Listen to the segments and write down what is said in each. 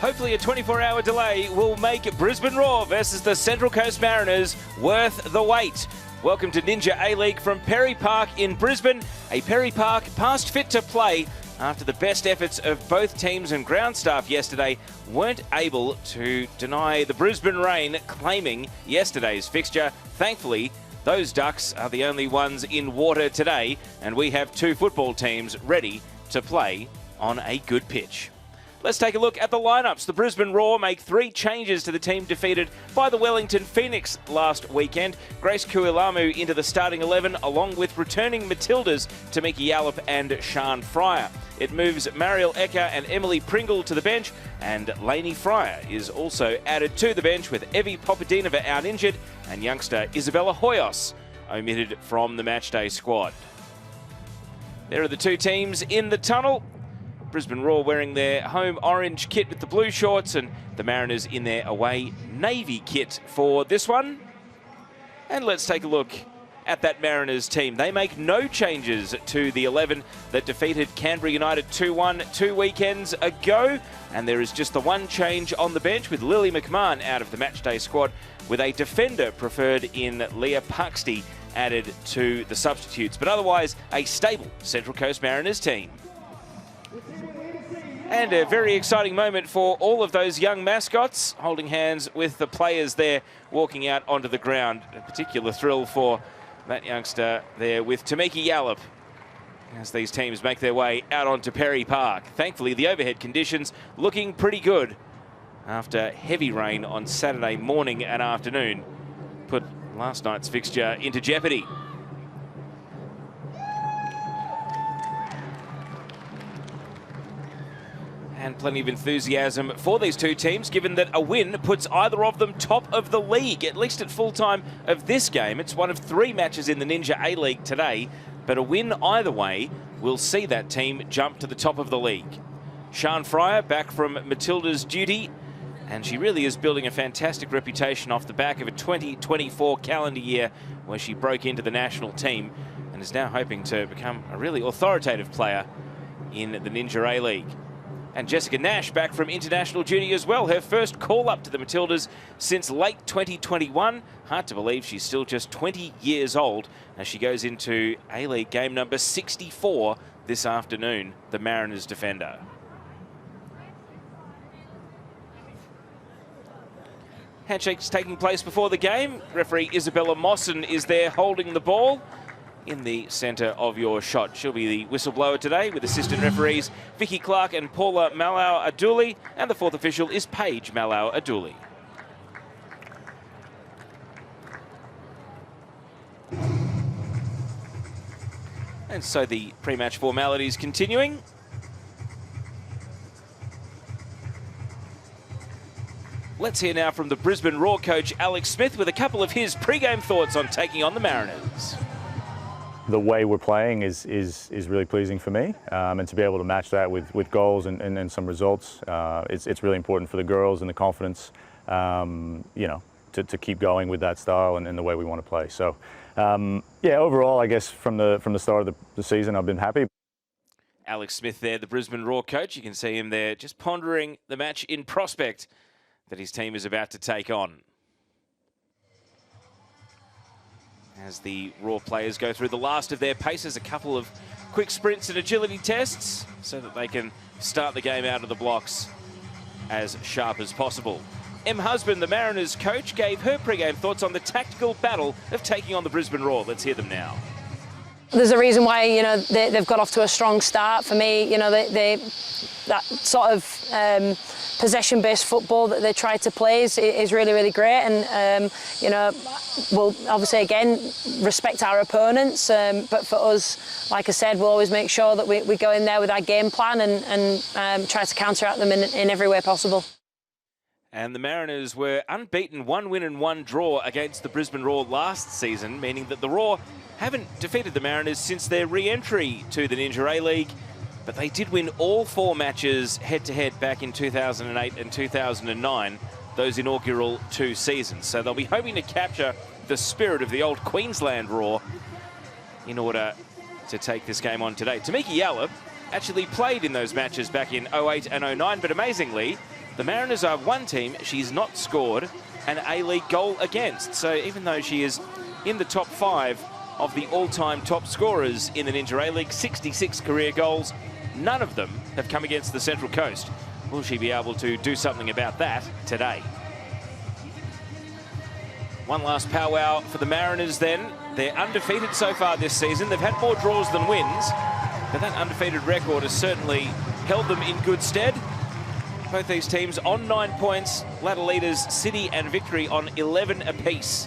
Hopefully a 24-hour delay will make Brisbane Roar versus the Central Coast Mariners worth the wait. Welcome to Ninja A-League from Perry Park in Brisbane. A Perry Park past fit to play after the best efforts of both teams and ground staff yesterday weren't able to deny the Brisbane rain claiming yesterday's fixture. Thankfully, those Ducks are the only ones in water today, and we have two football teams ready to play on a good pitch. Let's take a look at the lineups. The Brisbane Roar make 3 changes to the team defeated by the Wellington Phoenix last weekend. Grace Kuilamu into the starting 11, along with returning Matildas Tamiki Yallop and Sian Fryer. It moves Mariel Ecker and Emily Pringle to the bench, and Lainey Fryer is also added to the bench, with Evie Popadinova out injured and youngster Isabella Hoyos omitted from the matchday squad. There are the two teams in the tunnel. Brisbane Roar wearing their home orange kit with the blue shorts, and the Mariners in their away navy kit for this one. And let's take a look at that Mariners team. They make no changes to the 11 that defeated Canberra United 2-1 2 weekends ago. And there is just the one change on the bench, with Lily McMahon out of the matchday squad, with a defender preferred in Leah Puxty added to the substitutes. But otherwise, a stable Central Coast Mariners team. And a very exciting moment for all of those young mascots, holding hands with the players there walking out onto the ground. A particular thrill for that youngster there with Tamiki Yallop as these teams make their way out onto Perry Park. Thankfully, the overhead conditions looking pretty good after heavy rain on Saturday morning and afternoon put last night's fixture into jeopardy. And plenty of enthusiasm for these two teams, given that a win puts either of them top of the league, at least at full time of this game. It's one of 3 matches in the Ninja A-League today, but a win either way will see that team jump to the top of the league. Sian Fryer back from Matilda's duty, and she really is building a fantastic reputation off the back of a 2024 calendar year where she broke into the national team and is now hoping to become a really authoritative player in the Ninja A-League. And Jessica Nash back from international duty as well. Her first call up to the Matildas since late 2021. Hard to believe she's still just 20 years old as she goes into A-League game number 64 this afternoon, the Mariners defender. Handshakes taking place before the game. Referee Isabella Mawson is there holding the ball in the centre of your shot. She'll be the whistleblower today, with assistant referees Vicky Clark and Paula Malau-Aduli, and the 4th official is Paige Malau-Aduli. And so the pre-match formalities continuing. Let's hear now from the Brisbane Roar coach Alex Smith with a couple of his pre-game thoughts on taking on the Mariners. The way we're playing is really pleasing for me, and to be able to match that with goals and some results, it's really important for the girls and the confidence, you know, to keep going with that style and the way we want to play. So, yeah, overall, I guess from the start of the season, I've been happy. Alex Smith there, the Brisbane Roar coach. You can see him there just pondering the match in prospect that his team is about to take on. As the Raw players go through the last of their paces, a couple of quick sprints and agility tests so that they can start the game out of the blocks as sharp as possible. Em Husband, the Mariners coach, gave her pre-game thoughts on the tactical battle of taking on the Brisbane Roar. Let's hear them now. There's a reason why, you know, they've got off to a strong start. For me, you know, that sort of possession-based football that they try to play is really, really great. And, you know, we'll obviously, again, respect our opponents. But for us, like I said, we'll always make sure that we go in there with our game plan and try to counteract them in every way possible. And the Mariners were unbeaten, 1 win and 1 draw against the Brisbane Roar last season, meaning that the Roar haven't defeated the Mariners since their re-entry to the Ninja A-League, but they did win all 4 matches head-to-head back in 2008 and 2009, those inaugural 2 seasons. So they'll be hoping to capture the spirit of the old Queensland Roar in order to take this game on today. Tamiki Yallop actually played in those matches back in 08 and 09, but amazingly, the Mariners are one team she's not scored an A-League goal against. So even though she is in the top 5 of the all-time top scorers in the Ninja A-League, 66 career goals, none of them have come against the Central Coast. Will she be able to do something about that today? One last powwow for the Mariners then. They're undefeated so far this season. They've had more draws than wins, but that undefeated record has certainly held them in good stead. Both these teams on 9 points, ladder leaders City and Victory on 11 apiece.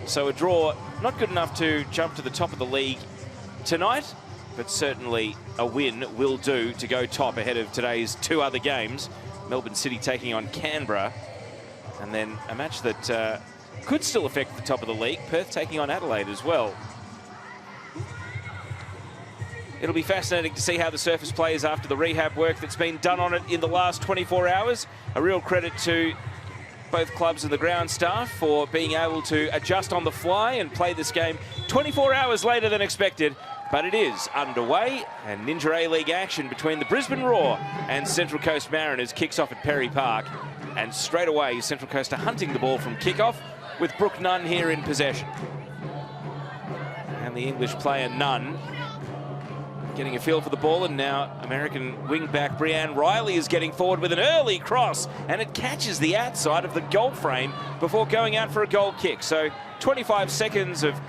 So a draw, not good enough to jump to the top of the league tonight, but certainly a win will do to go top ahead of today's 2 other games. Melbourne City taking on Canberra, and then a match that could still affect the top of the league, Perth taking on Adelaide as well. It'll be fascinating to see how the surface plays after the rehab work that's been done on it in the last 24 hours. A real credit to both clubs and the ground staff for being able to adjust on the fly and play this game 24 hours later than expected. But it is underway, and Ninja A-League action between the Brisbane Roar and Central Coast Mariners kicks off at Perry Park. And straight away, Central Coast are hunting the ball from kickoff, with Brooke Nunn here in possession. And the English player Nunn getting a feel for the ball, and now American wingback Brianne Riley is getting forward with an early cross, and it catches the outside of the goal frame before going out for a goal kick. So 25 seconds of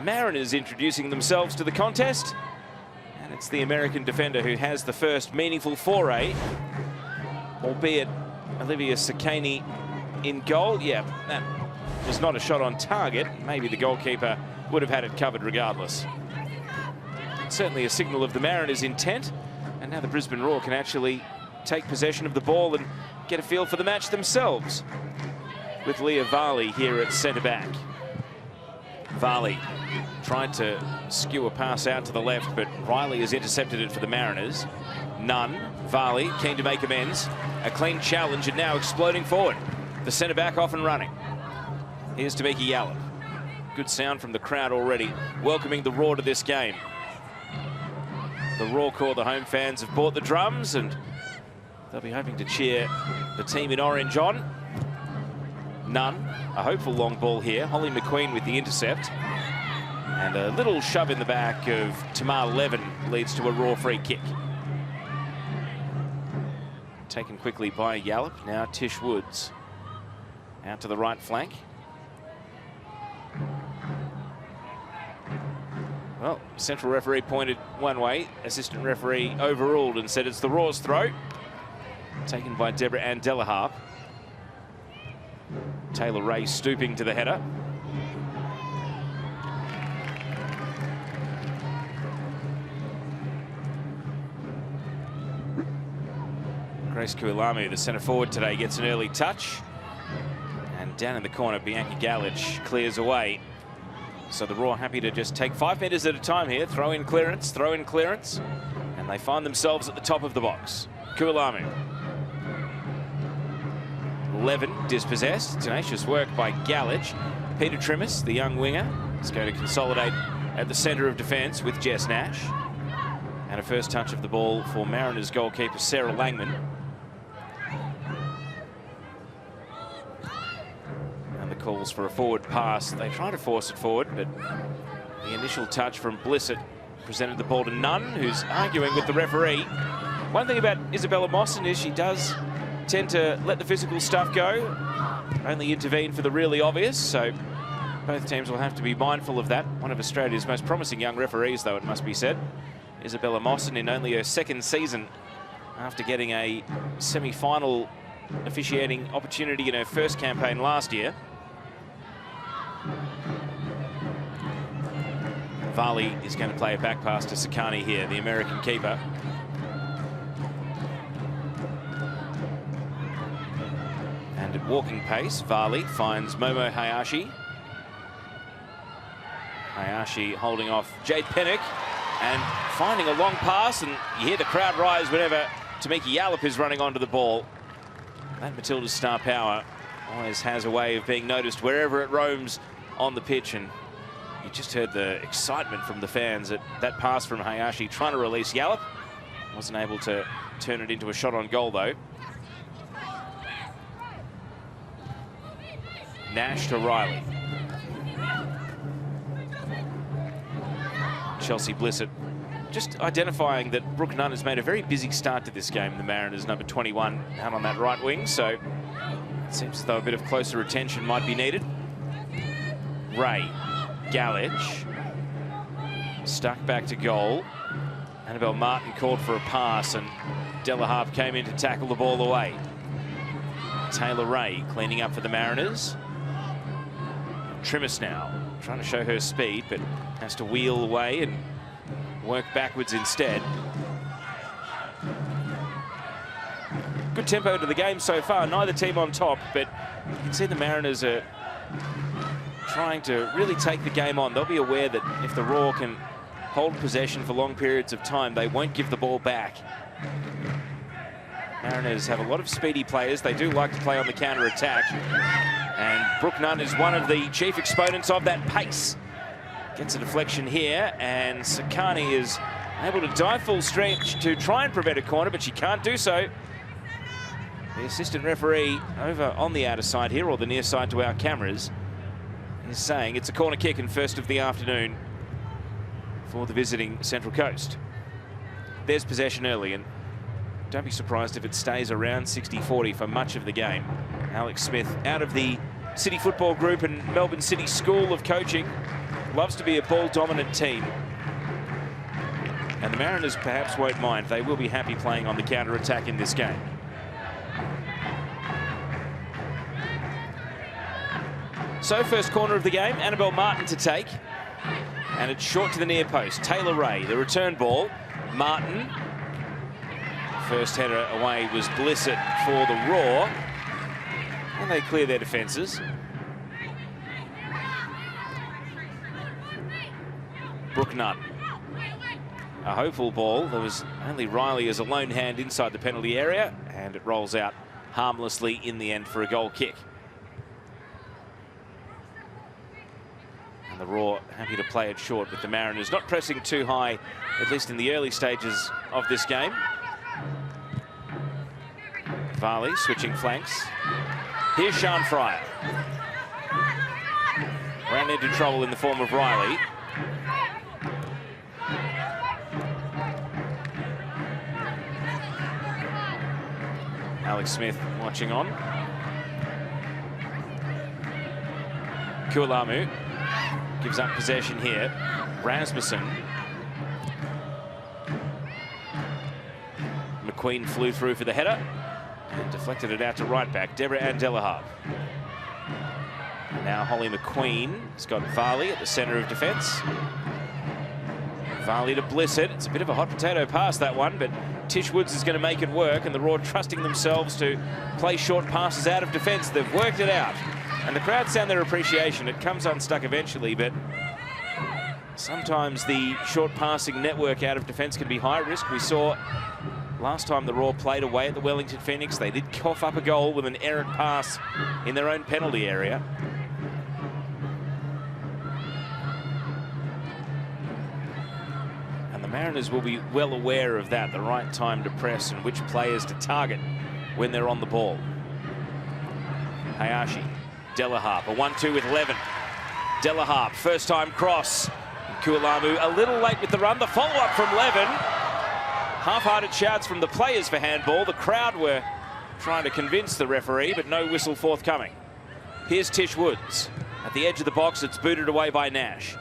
Mariners introducing themselves to the contest, and it's the American defender who has the first meaningful foray, albeit Olivia Sakani in goal. Yeah, that was not a shot on target. Maybe the goalkeeper would have had it covered regardless. Certainly a signal of the Mariners' intent, and now the Brisbane Roar can actually take possession of the ball and get a feel for the match themselves, with Leah Varley here at centre-back. Varley tried to skew a pass out to the left, but Riley has intercepted it for the Mariners. Nunn, Varley keen to make amends. A clean challenge, and now exploding forward. The centre-back off and running. Here's Tamiki Yallop. Good sound from the crowd already, welcoming the Roar to this game. The Raw Corps, the home fans, have bought the drums, and they'll be hoping to cheer the team in orange on. Nunn, a hopeful long ball here. Holly McQueen with the intercept. And a little shove in the back of Tamar Levin leads to a Raw free kick. Taken quickly by Yallop. Now Tish Woods out to the right flank. Well, central referee pointed one way. Assistant referee overruled and said it's the Raw's throw. Taken by Deborah Ann Delaharp. Taylor Ray stooping to the header. Grace Kualamu, the centre forward today, gets an early touch. And down in the corner, Bianca Galich clears away. So the Raw happy to just take 5 metres at a time here. Throw in clearance, and they find themselves at the top of the box. Kualamu. Levin dispossessed. Tenacious work by Galich. Peter Trimmis, the young winger, is going to consolidate at the centre of defence with Jess Nash. And a first touch of the ball for Mariners goalkeeper Sarah Langman. Calls for a forward pass. They try to force it forward, but the initial touch from Blissett presented the ball to Nunn, who's arguing with the referee. One thing about Isabella Mawson is she does tend to let the physical stuff go, only intervene for the really obvious, so both teams will have to be mindful of that. One of Australia's most promising young referees, though, it must be said. Isabella Mawson in only her 2nd season after getting a semi-final officiating opportunity in her first campaign last year. Varley is going to play a back pass to Sakani here, the American keeper. And at walking pace, Varley finds Momo Hayashi. Hayashi holding off Jade Pennock and finding a long pass, and you hear the crowd rise whenever Tamiki Yallop is running onto the ball. That Matilda's star power always has a way of being noticed wherever it roams on the pitch, and you just heard the excitement from the fans at that pass from Hayashi trying to release Yallop. Wasn't able to turn it into a shot on goal, though. Nash to Riley. Chelsea Blissett just identifying that Brooke Nunn has made a very busy start to this game. The Mariners, number 21, out on that right wing, so it seems as though a bit of closer attention might be needed. Ray, Gallage, stuck back to goal. Annabelle Martin called for a pass, and Delaharp came in to tackle the ball away. Taylor Ray cleaning up for the Mariners. Trimmis now trying to show her speed, but has to wheel away and work backwards instead. Good tempo to the game so far. Neither team on top, but you can see the Mariners are trying to really take the game on. They'll be aware that if the Raw can hold possession for long periods of time, they won't give the ball back. Mariners have a lot of speedy players. They do like to play on the counter-attack. And Brooke Nunn is one of the chief exponents of that pace. Gets a deflection here, and Sakani is able to dive full stretch to try and prevent a corner, but she can't do so. The assistant referee over on the outer side here, or the near side to our cameras, is saying it's a corner kick and first of the afternoon for the visiting Central Coast. There's possession early, and don't be surprised if it stays around 60-40 for much of the game. Alex Smith, out of the City Football Group and Melbourne City School of Coaching, loves to be a ball-dominant team. And the Mariners perhaps won't mind. They will be happy playing on the counter-attack in this game. So, first corner of the game, Annabelle Martin to take. And it's short to the near post. Taylor Ray, the return ball. Martin. First header away was Blissett for the Raw. And they clear their defences. Brooke Nunn. A hopeful ball. There was only Riley as a lone hand inside the penalty area, and it rolls out harmlessly in the end for a goal kick. And the Raw happy to play it short with the Mariners not pressing too high, at least in the early stages of this game. Varley switching flanks. Here's Sian Fryer. Ran into trouble in the form of Riley. Alex Smith watching on. Kualamu gives up possession here. Rasmussen. McQueen flew through for the header and deflected it out to right back. Deborah Ann Delaharp. Now Holly McQueen has got Varley at the centre of defence. Varley to Blissett. It's a bit of a hot potato pass, that one, but Tish Woods is going to make it work, and the Raw trusting themselves to play short passes out of defence. They've worked it out, and the crowd sound their appreciation. It comes unstuck eventually, but sometimes the short passing network out of defence can be high risk. We saw last time the Raw played away at the Wellington Phoenix, they did cough up a goal with an errant pass in their own penalty area. Mariners will be well aware of that, the right time to press and which players to target when they're on the ball. Hayashi, Delaharp, a 1-2 with Levin. Delaharp, first time cross. Kualamu a little late with the run. The follow-up from Levin. Half-hearted shouts from the players for handball. The crowd were trying to convince the referee, but no whistle forthcoming. Here's Tish Woods. At the edge of the box, it's booted away by Nash.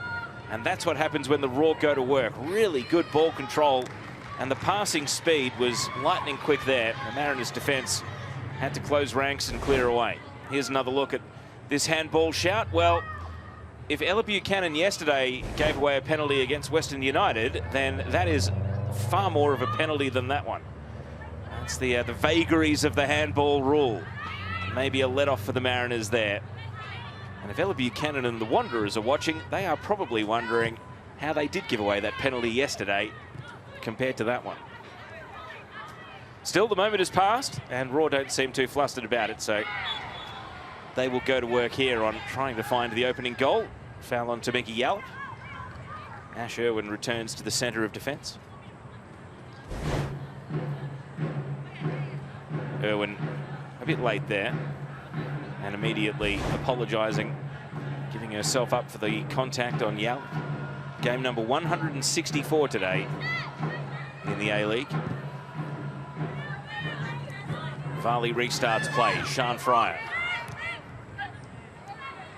And that's what happens when the Raw go to work. Really good ball control, and the passing speed was lightning quick there. The Mariners' defence had to close ranks and clear away. Here's another look at this handball shout. Well, if Ella Buchanan yesterday gave away a penalty against Western United, then that is far more of a penalty than that one. That's the vagaries of the handball rule. Maybe a let-off for the Mariners there. And if Ella Buchanan and the Wanderers are watching, they are probably wondering how they did give away that penalty yesterday compared to that one. Still, the moment has passed, and Raw don't seem too flustered about it, so they will go to work here on trying to find the opening goal. Foul on Tamiki Yallop. Ash Irwin returns to the centre of defence. Irwin a bit late there. and immediately apologising, giving herself up for the contact on Yal. Game number 164 today in the A-League. Varley restarts play. Sian Fryer.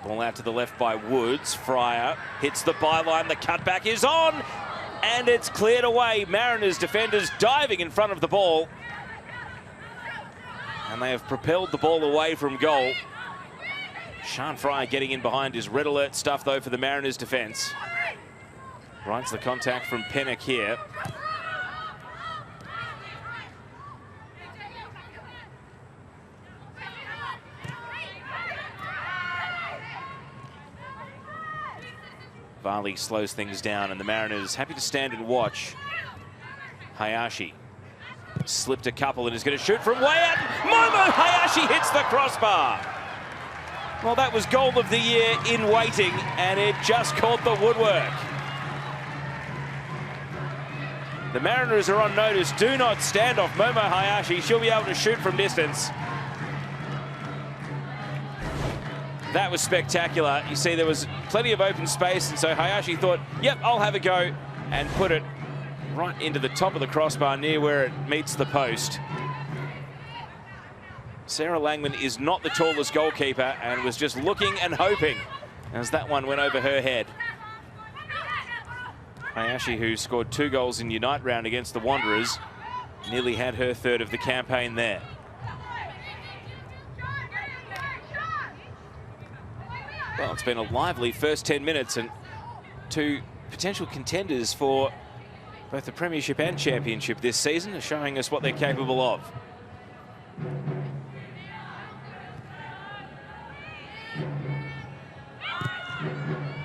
Ball out to the left by Woods. Fryer hits the byline. The cutback is on. And it's cleared away. Mariners defenders diving in front of the ball. And they have propelled the ball away from goal. Sian Fryer getting in behind is red alert stuff, though, for the Mariners defence. Rights the contact from Pennock here. Varley slows things down, and the Mariners happy to stand and watch. Hayashi slipped a couple and is going to shoot from way out. Momo Hayashi hits the crossbar. Well, that was goal of the year in waiting, and it just caught the woodwork. The Mariners are on notice. Do not stand off Momo Hayashi. She'll be able to shoot from distance. That was spectacular. You see, there was plenty of open space, and so Hayashi thought, yep, I'll have a go, and put it right into the top of the crossbar near where it meets the post. Sarah Langman is not the tallest goalkeeper and was just looking and hoping as that one went over her head. Hayashi, who scored 2 goals in Unite round against the Wanderers, nearly had her third of the campaign there. Well, it's been a lively first 10 minutes, and 2 potential contenders for both the Premiership and Championship this season are showing us what they're capable of.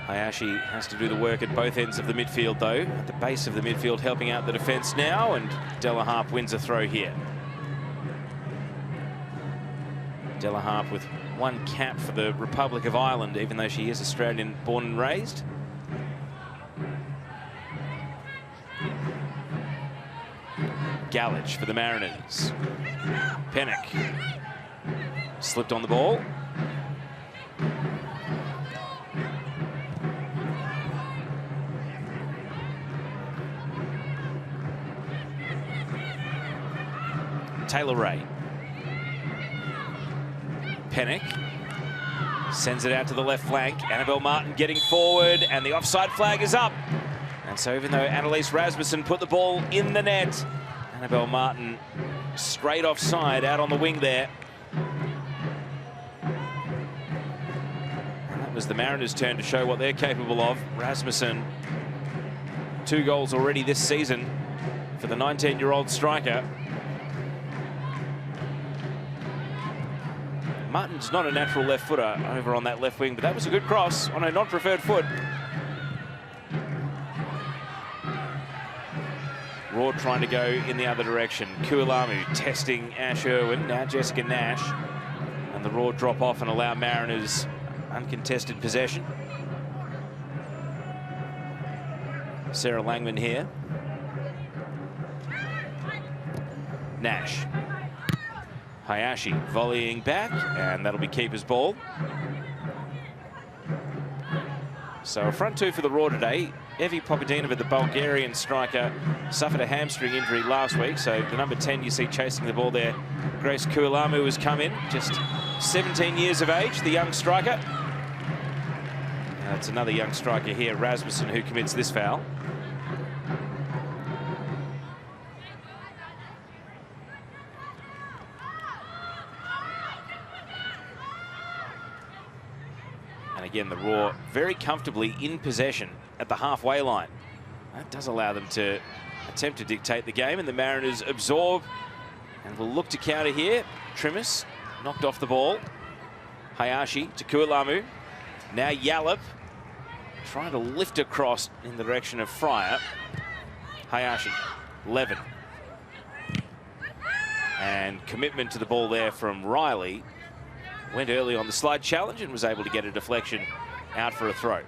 Hayashi has to do the work at both ends of the midfield, though. At the base of the midfield, helping out the defence now, and Della Harp wins a throw here. Della Harp with 1 cap for the Republic of Ireland, even though she is Australian born and raised. Gallage for the Mariners. Pennock slipped on the ball. Taylor Ray. Pennock sends it out to the left flank. Annabelle Martin getting forward, and the offside flag is up. And so even though Annalise Rasmussen put the ball in the net, Annabelle Martin straight offside out on the wing there. And that was the Mariners' turn to show what they're capable of. Rasmussen, 2 goals already this season for the 19-year-old striker. Martin's not a natural left footer over on that left wing, but that was a good cross on a non-preferred foot. Raw trying to go in the other direction. Kualamu testing Ash Irwin, now Jessica Nash. And the Raw drop off and allow Mariners uncontested possession. Sarah Langman here. Nash. Hayashi volleying back, and that'll be keeper's ball. So a front 2 for the Raw today. Evi Popadinova, the Bulgarian striker, suffered a hamstring injury last week, so the number 10 you see chasing the ball there, Grace Kualamu, has come in, just 17 years of age, the young striker. It's another young striker here, Rasmussen, who commits this foul. Again, the Raw very comfortably in possession at the halfway line. That does allow them to attempt to dictate the game, and the Mariners absorb and will look to counter here. Trimis knocked off the ball. Hayashi to Kualamu. Now Yallop trying to lift across in the direction of Fryer. Hayashi, Levin. And commitment to the ball there from Riley. Went early on the slide challenge and was able to get a deflection out for a throw.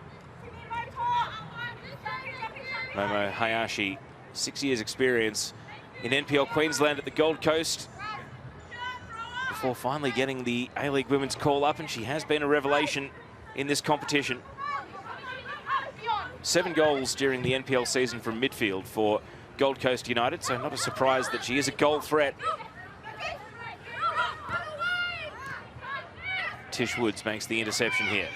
Momo Hayashi, 6 years experience in NPL Queensland at the Gold Coast. before finally getting the A-League Women's call up, and she has been a revelation in this competition. 7 goals during the NPL season from midfield for Gold Coast United, so not a surprise that she is a goal threat. Tish Woods makes the interception here.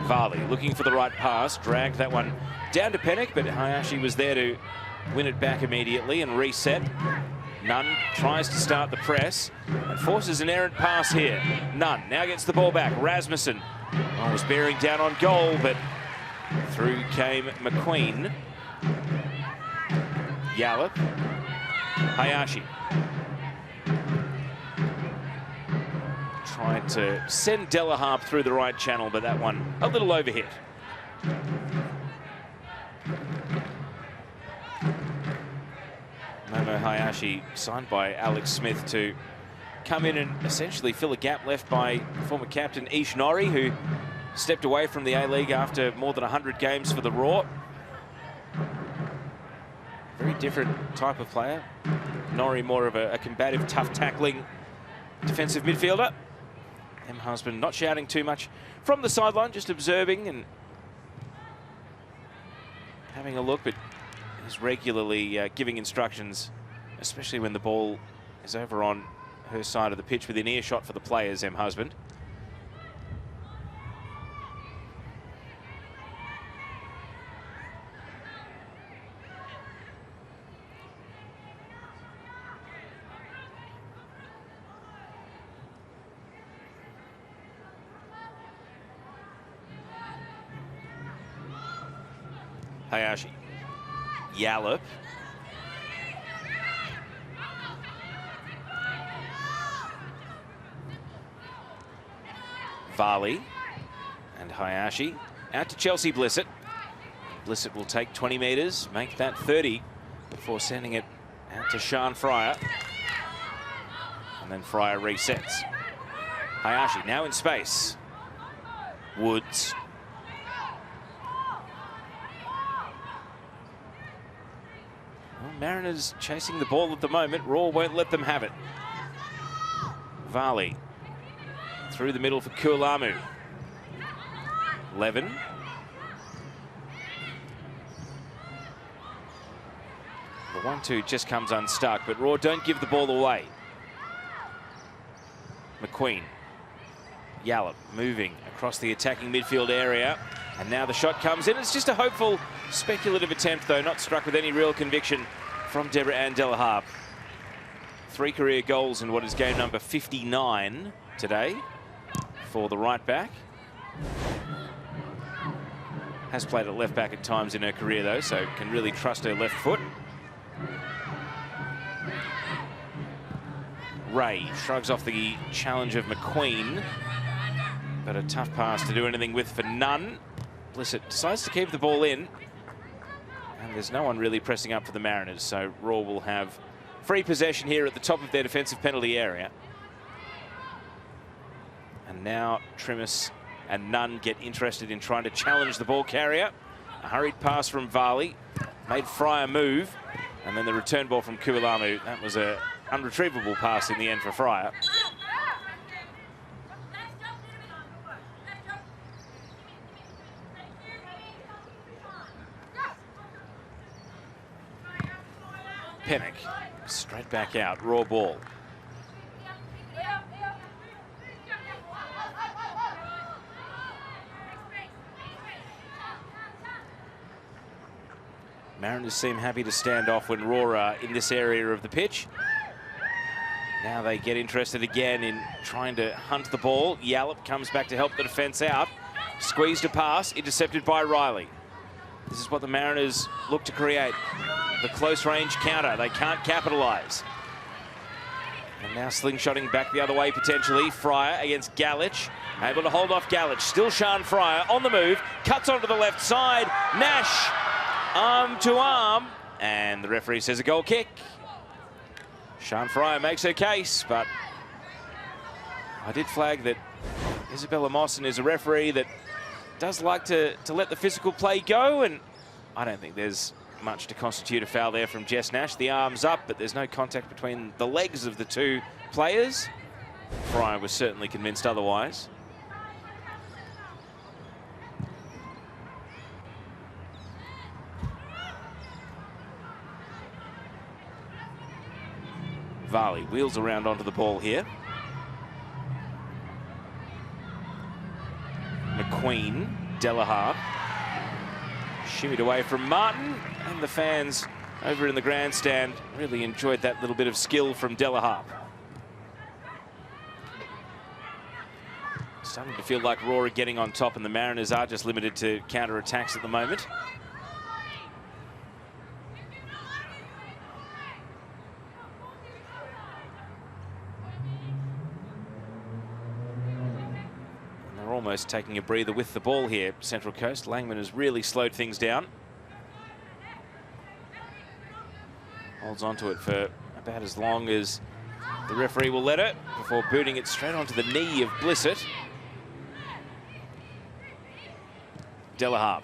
Varley looking for the right pass, dragged that one down to Pennock, but Hayashi was there to win it back immediately and reset. Nunn tries to start the press and forces an errant pass here. Nunn now gets the ball back. Rasmussen was bearing down on goal, but through came McQueen. Yallop. Hayashi. Tried to send Delaharp through the right channel, but that one a little overhit. Momo Hayashi signed by Alex Smith to come in and essentially fill a gap left by former captain Ish Norrie, who stepped away from the A-League after more than 100 games for the Raw. Very different type of player. Norrie more of a combative, tough tackling defensive midfielder. Em Husband not shouting too much from the sideline, just observing and having a look, but is regularly giving instructions, especially when the ball is over on her side of the pitch within earshot for the players, Em Husband. Hayashi. Yallop. Varley and Hayashi out to Chelsea Blissett. Blissett will take 20 metres, make that 30 before sending it out to Sian Fryer. And then Fryer resets. Hayashi now in space. Woods. Well, Mariners chasing the ball at the moment. Raw won't let them have it. Varley through the middle for Kualamu. Levin. The 1-2 just comes unstuck, but Raw don't give the ball away. McQueen. Yallop moving across the attacking midfield area. And now the shot comes in. It's just a hopeful, speculative attempt, though, not struck with any real conviction from Deborah Ann Delaharp. 3 career goals in what is game number 59 today for the right back. Has played at left back at times in her career, though, so can really trust her left foot. Ray shrugs off the challenge of McQueen, but a tough pass to do anything with for Nunn. Blissett decides to keep the ball in, and there's no one really pressing up for the Mariners, so Raw will have free possession here at the top of their defensive penalty area. And now Trimis and Nunn get interested in trying to challenge the ball carrier. A hurried pass from Varley made Fryer move, and then the return ball from Kualamu. That was a unretrievable pass in the end for Fryer. Pennock straight back out, Raw ball. Mariners seem happy to stand off when Raw are in this area of the pitch. Now they get interested again in trying to hunt the ball. Yallop comes back to help the defence out. Squeezed a pass, intercepted by Riley. This is what the Mariners look to create. The close range counter, they can't capitalise. And now slingshotting back the other way potentially. Fryer against Galich, able to hold off Galich. Still Sian Fryer on the move, cuts onto the left side. Nash, arm to arm, and the referee says a goal kick. Sian Fryer makes her case, but I did flag that Isabella Mawson is a referee that does like to let the physical play go, and I don't think there's much to constitute a foul there from Jess Nash. The arm's up, but there's no contact between the legs of the two players. Fryer was certainly convinced otherwise. Varley wheels around onto the ball here. McQueen, Delaharp, shimmied away from Martin, and the fans over in the grandstand really enjoyed that little bit of skill from Delaharp. Starting to feel like Raw are getting on top, and the Mariners are just limited to counter-attacks at the moment. Almost taking a breather with the ball here, Central Coast. Langman has really slowed things down. Holds onto it for about as long as the referee will let it before booting it straight onto the knee of Blissett. Delaharp,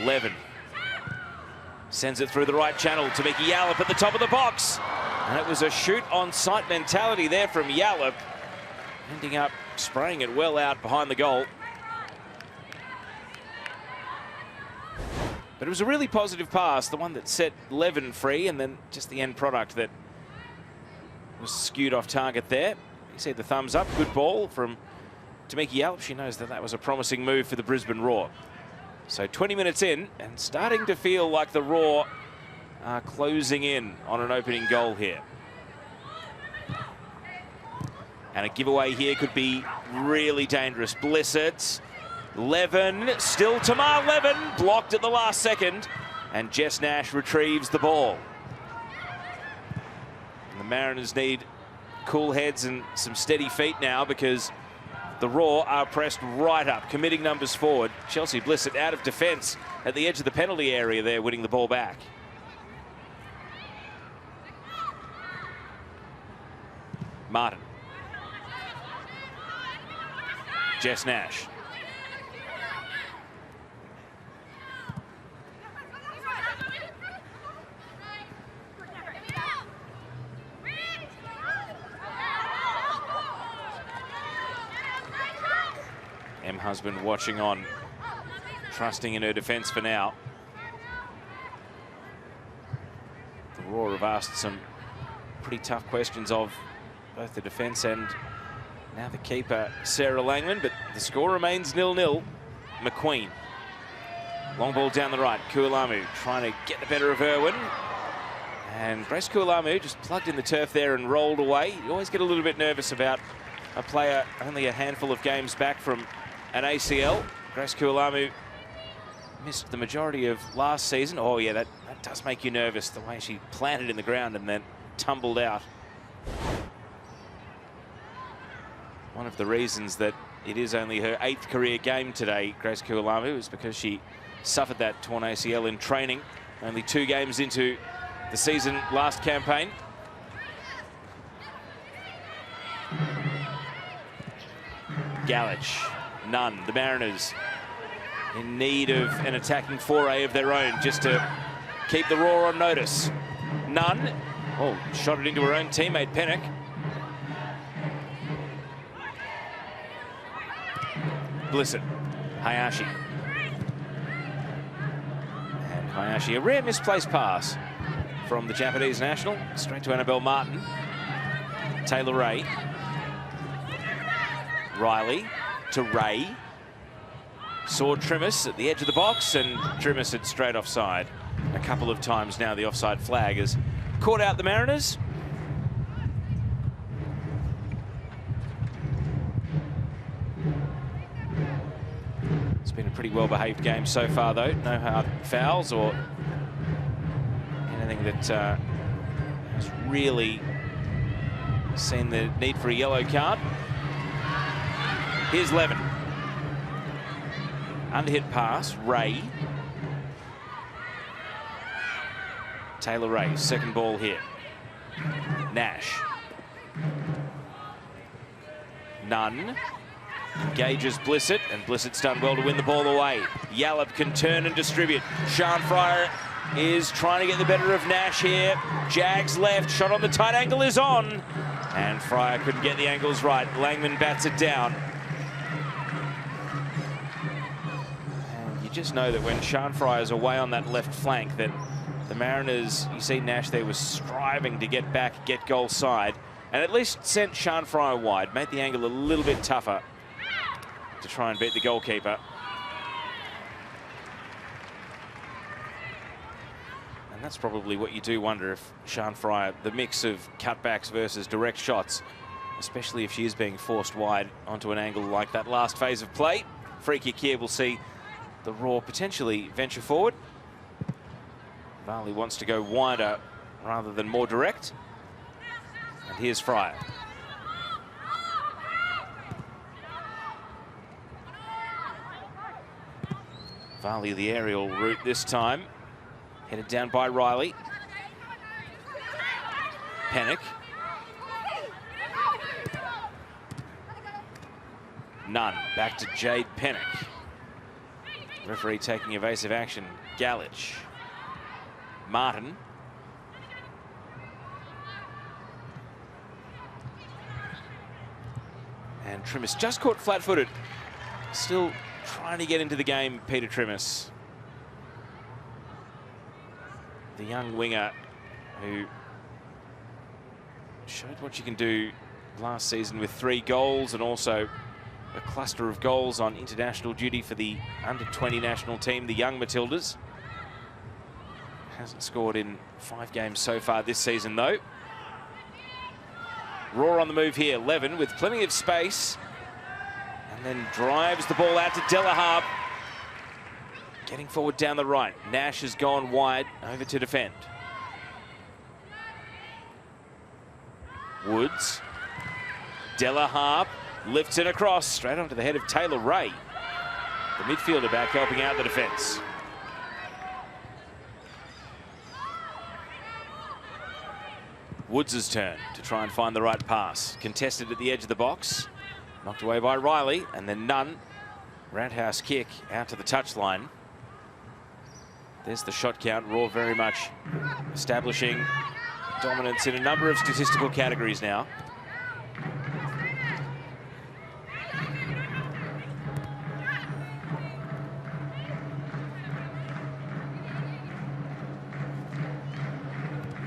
Levin. Sends it through the right channel to Mickey Yallop at the top of the box. And it was a shoot on sight mentality there from Yallop, ending up spraying it well out behind the goal. But it was a really positive pass, the one that set Levin free, and then just the end product that was skewed off target there. You see the thumbs up, good ball from Tamiki Yallop. She knows that that was a promising move for the Brisbane Roar. So 20 minutes in, and starting to feel like the Roar are closing in on an opening goal here. And a giveaway here could be really dangerous. Blissett, Levin, still Tamar Levin, blocked at the last second, and Jess Nash retrieves the ball. And the Mariners need cool heads and some steady feet now, because the Raw are pressed right up, committing numbers forward. Chelsea Blissett out of defence at the edge of the penalty area there, winning the ball back. Martin. Jess Nash. M. Husband watching on, trusting in her defence for now. The Roar have asked some pretty tough questions of both the defence and now the keeper, Sarah Langman, but the score remains 0-0. McQueen. Long ball down the right. Kualamu trying to get the better of Irwin. And Grace Kualamu just plugged in the turf there and rolled away. You always get a little bit nervous about a player only a handful of games back from an ACL. Grace Kualamu missed the majority of last season. Oh, yeah, that does make you nervous, the way she planted in the ground and then tumbled out. One of the reasons that it is only her 8th career game today, Grace Kualamu, is because she suffered that torn ACL in training, only 2 games into the season last campaign. Galich, Nunn, the Mariners in need of an attacking foray of their own just to keep the Roar on notice. Nunn, oh, shot it into her own teammate, Pennock. Blissett, Hayashi. And Hayashi, a rare misplaced pass from the Japanese national, straight to Annabelle Martin. Taylor Ray. Riley to Ray. Saw Trimmis at the edge of the box, and Trimmis had straight offside a couple of times now. The offside flag has caught out the Mariners. It's been a pretty well-behaved game so far, though. No hard fouls or anything that has really seen the need for a yellow card. Here's Levin. Underhit pass, Ray. Taylor Ray, second ball here. Nash. Nunn. Engages Blissett, and Blissett's done well to win the ball away. Yallop can turn and distribute. Sian Fryer is trying to get the better of Nash here. Jags left, shot on the tight angle is on. And Fryer couldn't get the angles right. Langman bats it down. And you just know that when Sian Fryer's away on that left flank, that the Mariners, you see Nash there was striving to get back, get goal side, and at least sent Sian Fryer wide, made the angle a little bit tougher to try and beat the goalkeeper. And that's probably what you do wonder if Sian Fryer, the mix of cutbacks versus direct shots, especially if she is being forced wide onto an angle like that last phase of play. Free kick here, we'll see the Raw potentially venture forward. Varley wants to go wider rather than more direct. And here's Fryer. Varley the aerial route this time. Headed down by Riley. Pennock. None. Back to Jade Pennock. Referee taking evasive action. Galich. Martin. And Trimmis just caught flat-footed. Still trying to get into the game, Peter Trimmis. The young winger who showed what you can do last season with 3 goals and also a cluster of goals on international duty for the under-20 national team, the young Matildas. Hasn't scored in 5 games so far this season, though. Raw on the move here. Levin with plenty of space. And then drives the ball out to Delaharp. Getting forward down the right. Nash has gone wide over to defend. Woods. Delaharp lifts it across straight onto the head of Taylor Ray. The midfielder back helping out the defence. Woods' turn to try and find the right pass. Contested at the edge of the box. Knocked away by Riley, and then Nunn. Roundhouse kick out to the touchline. There's the shot count. Raw very much establishing dominance in a number of statistical categories now.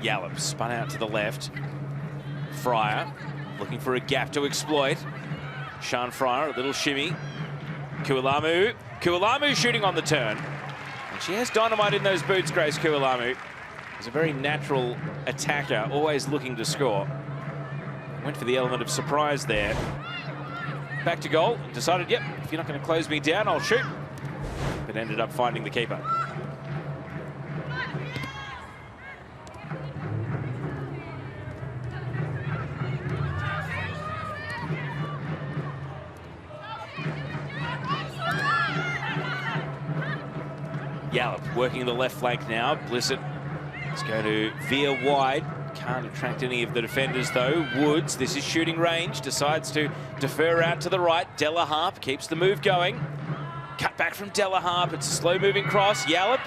Yallop spun out to the left. Fryer looking for a gap to exploit. Sian Fryer, a little shimmy. Kualamu. Kualamu shooting on the turn. And she has dynamite in those boots, Grace Kualamu. She's a very natural attacker, always looking to score. Went for the element of surprise there. Back to goal. Decided, yep, if you're not going to close me down, I'll shoot. But ended up finding the keeper. Yallop working the left flank now. Blissett is going to veer wide. Can't attract any of the defenders though. Woods, this is shooting range, decides to defer out to the right. Delaharp keeps the move going. Cut back from Delaharp. It's a slow moving cross. Yallop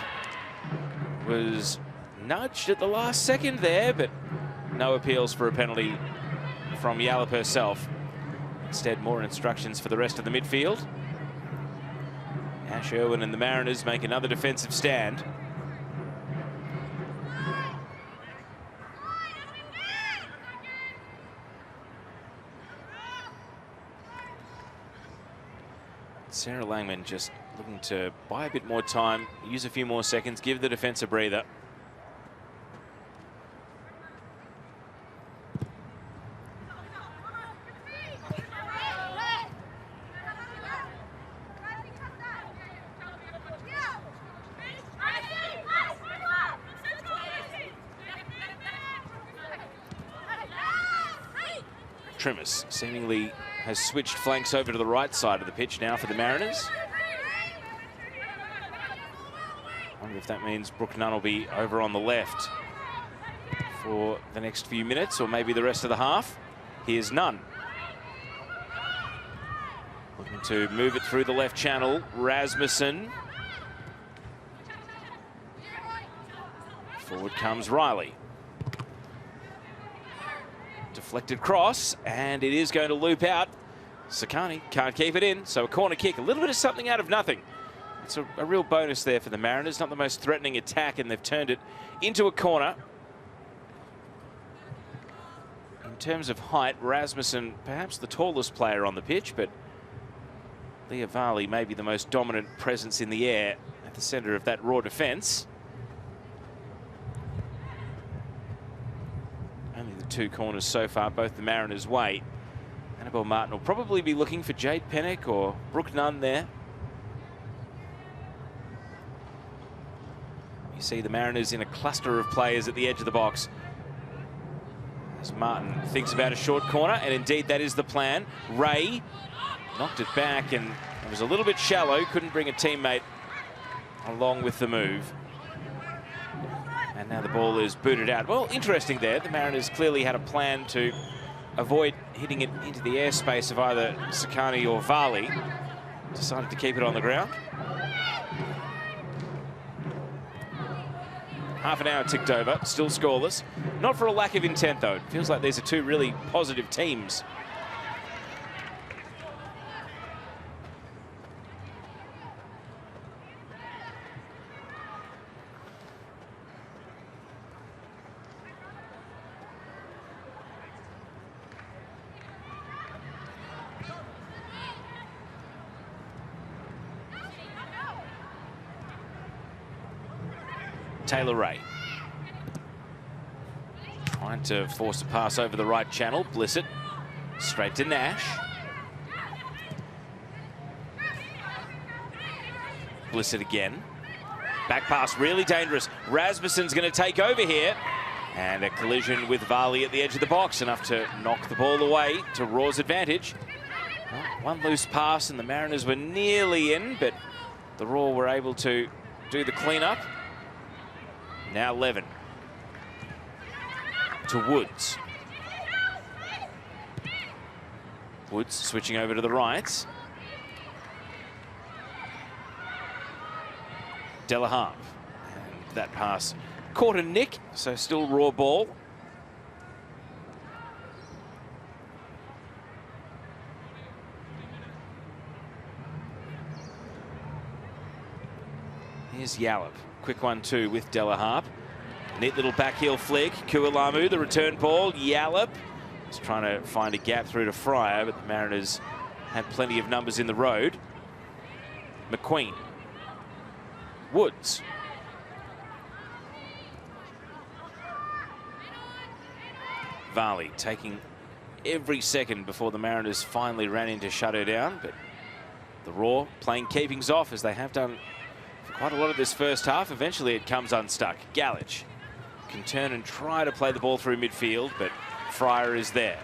was nudged at the last second there, but no appeals for a penalty from Yallop herself. Instead, more instructions for the rest of the midfield. Ash Irwin and the Mariners make another defensive stand. Sarah Langman just looking to buy a bit more time, use a few more seconds, give the defence a breather. Trimmis seemingly has switched flanks over to the right side of the pitch now for the Mariners. I wonder if that means Brooke Nunn will be over on the left for the next few minutes or maybe the rest of the half. Here's Nunn. Looking to move it through the left channel. Rasmussen. Forward comes Riley. Deflected cross, and it is going to loop out. Sakani can't keep it in, so a corner kick. A little bit of something out of nothing. It's a real bonus there for the Mariners. Not the most threatening attack, and they've turned it into a corner. In terms of height, Rasmussen, perhaps the tallest player on the pitch, but Leavali may be the most dominant presence in the air at the centre of that raw defence. Only the two corners so far, both the Mariners' way. Annabelle Martin will probably be looking for Jade Pennick or Brooke Nunn there. You see the Mariners in a cluster of players at the edge of the box. As Martin thinks about a short corner, and indeed that is the plan. Ray knocked it back, and it was a little bit shallow. Couldn't bring a teammate along with the move. And now the ball is booted out. Well, interesting there. The Mariners clearly had a plan to avoid hitting it into the airspace of either Sakani or Varley. Decided to keep it on the ground. Half an hour ticked over, still scoreless. Not for a lack of intent, though. It feels like these are two really positive teams. Taylor Ray. Trying to force a pass over the right channel. Blissett straight to Nash. Blissett again. Back pass really dangerous. Rasmussen's going to take over here. And a collision with Varley at the edge of the box. Enough to knock the ball away to Raw's advantage. Well, one loose pass and the Mariners were nearly in, but the Raw were able to do the clean-up. Now Levin to Woods. Woods switching over to the right. Delaharp. And that pass caught a nick, so still Raw ball. Here's Yallop. Quick 1-2 with Delaharp. Neat little backheel flick. Kualamu, the return ball. Yallop is trying to find a gap through to Fryer, but the Mariners had plenty of numbers in the road. McQueen. Woods. Varley taking every second before the Mariners finally ran in to shut her down, but the Raw playing keepings off as they have done quite a lot of this first half. Eventually it comes unstuck. Galich can turn and try to play the ball through midfield, but Fryer is there.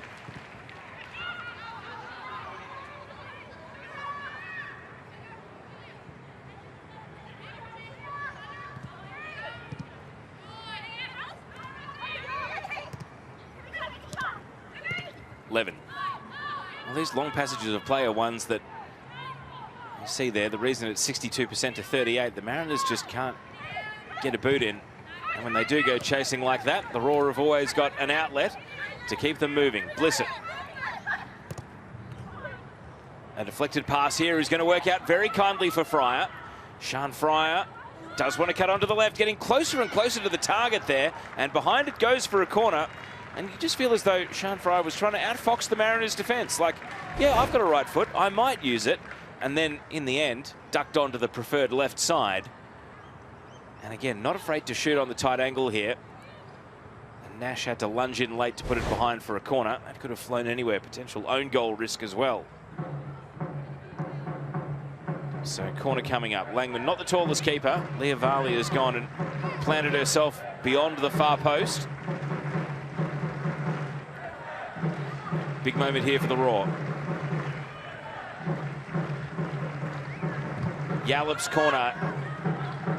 Levin. Well, these long passages of play are ones that you see there. The reason it's 62% to 38, the Mariners just can't get a boot in. And when they do go chasing like that, the Raw have always got an outlet to keep them moving. Blissett. A deflected pass here is going to work out very kindly for Fryer. Sian Fryer does want to cut onto the left, getting closer and closer to the target there. And behind it goes for a corner. And you just feel as though Sian Fryer was trying to outfox the Mariners' defence. Like, yeah, I've got a right foot. I might use it. And then, in the end, ducked onto the preferred left side. And again, not afraid to shoot on the tight angle here. And Nash had to lunge in late to put it behind for a corner. That could have flown anywhere. Potential own goal risk as well. So, corner coming up. Langman, not the tallest keeper. Leah Varley has gone and planted herself beyond the far post. Big moment here for the Raw. Yallop's corner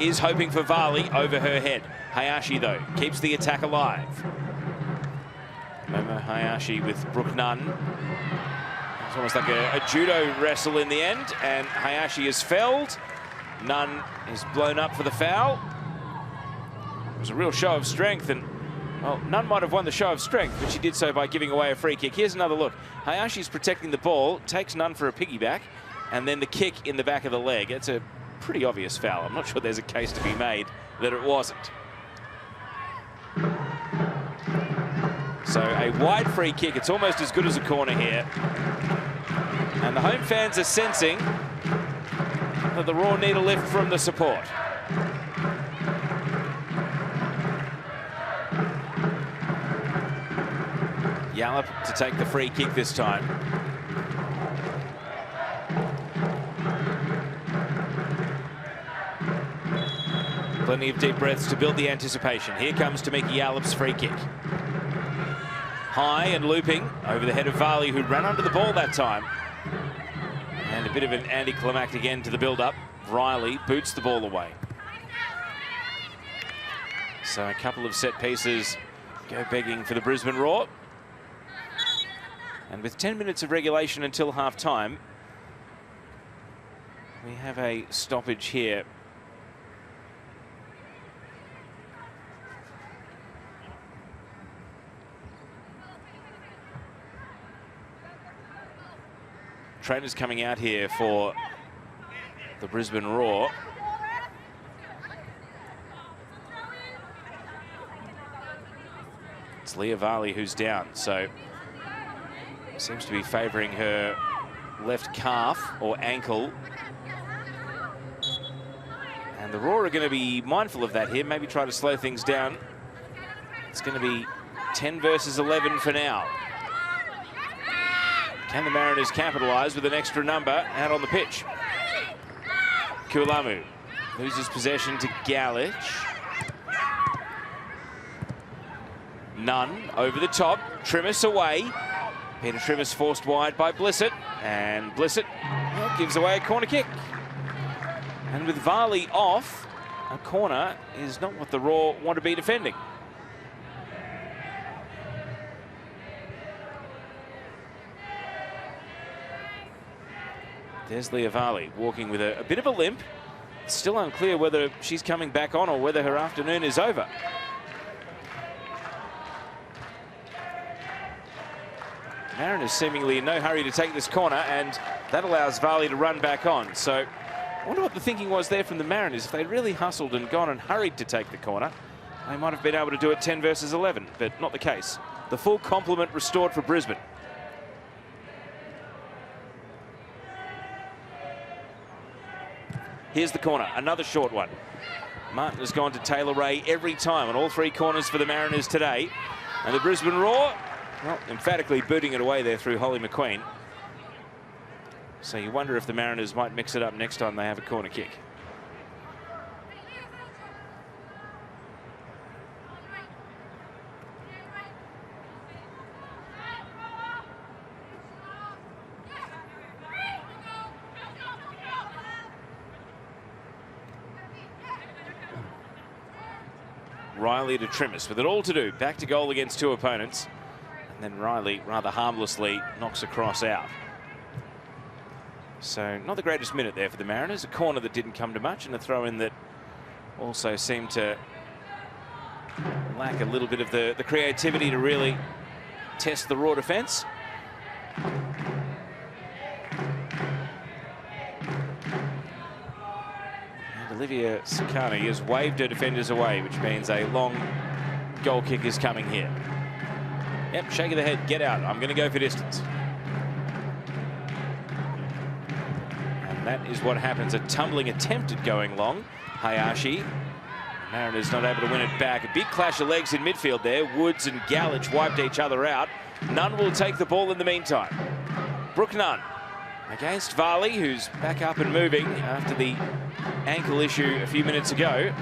is hoping for Varley over her head. Hayashi, though, keeps the attack alive. Momo Hayashi with Brooke Nunn. It's almost like a judo wrestle in the end, and Hayashi is felled. Nunn is blown up for the foul. It was a real show of strength, and well, Nunn might have won the show of strength, but she did so by giving away a free kick. Here's another look. Hayashi's protecting the ball, takes Nunn for a piggyback, and then the kick in the back of the leg. It's a pretty obvious foul. I'm not sure there's a case to be made that it wasn't. So a wide free kick. It's almost as good as a corner here. And the home fans are sensing that the Raw need a lift from the support. Yallop to take the free kick this time. Plenty of deep breaths to build the anticipation. Here comes Tamiki Yallop's free kick. High and looping over the head of Varley, who ran under the ball that time. And a bit of an anticlimactic end to the build-up. Riley boots the ball away. So a couple of set pieces go begging for the Brisbane Roar. And with 10 minutes of regulation until half-time, we have a stoppage here. Trainers coming out here for the Brisbane Roar. It's Leah Varley who's down, so seems to be favouring her left calf or ankle. And the Roar are going to be mindful of that here, maybe try to slow things down. It's going to be 10 versus 11 for now. Can the Mariners capitalise with an extra number out on the pitch? Kualamu loses possession to Galich. Nunn over the top. Trimmis away. Peter Trimmis forced wide by Blissett. And Blissett gives away a corner kick. And with Varley off, a corner is not what the Raw want to be defending. There's Leah Varley walking with a bit of a limp. It's still unclear whether she's coming back on or whether her afternoon is over. Mariners seemingly in no hurry to take this corner, and that allows Varley to run back on. So I wonder what the thinking was there from the Mariners. If they really hustled and gone and hurried to take the corner, they might have been able to do it 10 versus 11, but not the case. The full complement restored for Brisbane. Here's the corner, another short one. Martin has gone to Taylor Ray every time on all three corners for the Mariners today. And the Brisbane Roar, well, emphatically booting it away there through Holly McQueen. So you wonder if the Mariners might mix it up next time they have a corner kick. Riley to Trimmis with it all to do. Back to goal against two opponents. And then Riley rather harmlessly knocks a cross out. So not the greatest minute there for the Mariners. A corner that didn't come to much and a throw-in that also seemed to lack a little bit of the creativity to really test the Raw defence. Olivia Sakani has waved her defenders away, which means a long goal kick is coming here. Yep, shake of the head, get out. I'm going to go for distance. And that is what happens. A tumbling attempt at going long. Hayashi. Mariners not able to win it back. A big clash of legs in midfield there. Woods and Galich wiped each other out. Nunn will take the ball in the meantime. Brooke Nunn against Varley, who's back up and moving after the ankle issue a few minutes ago.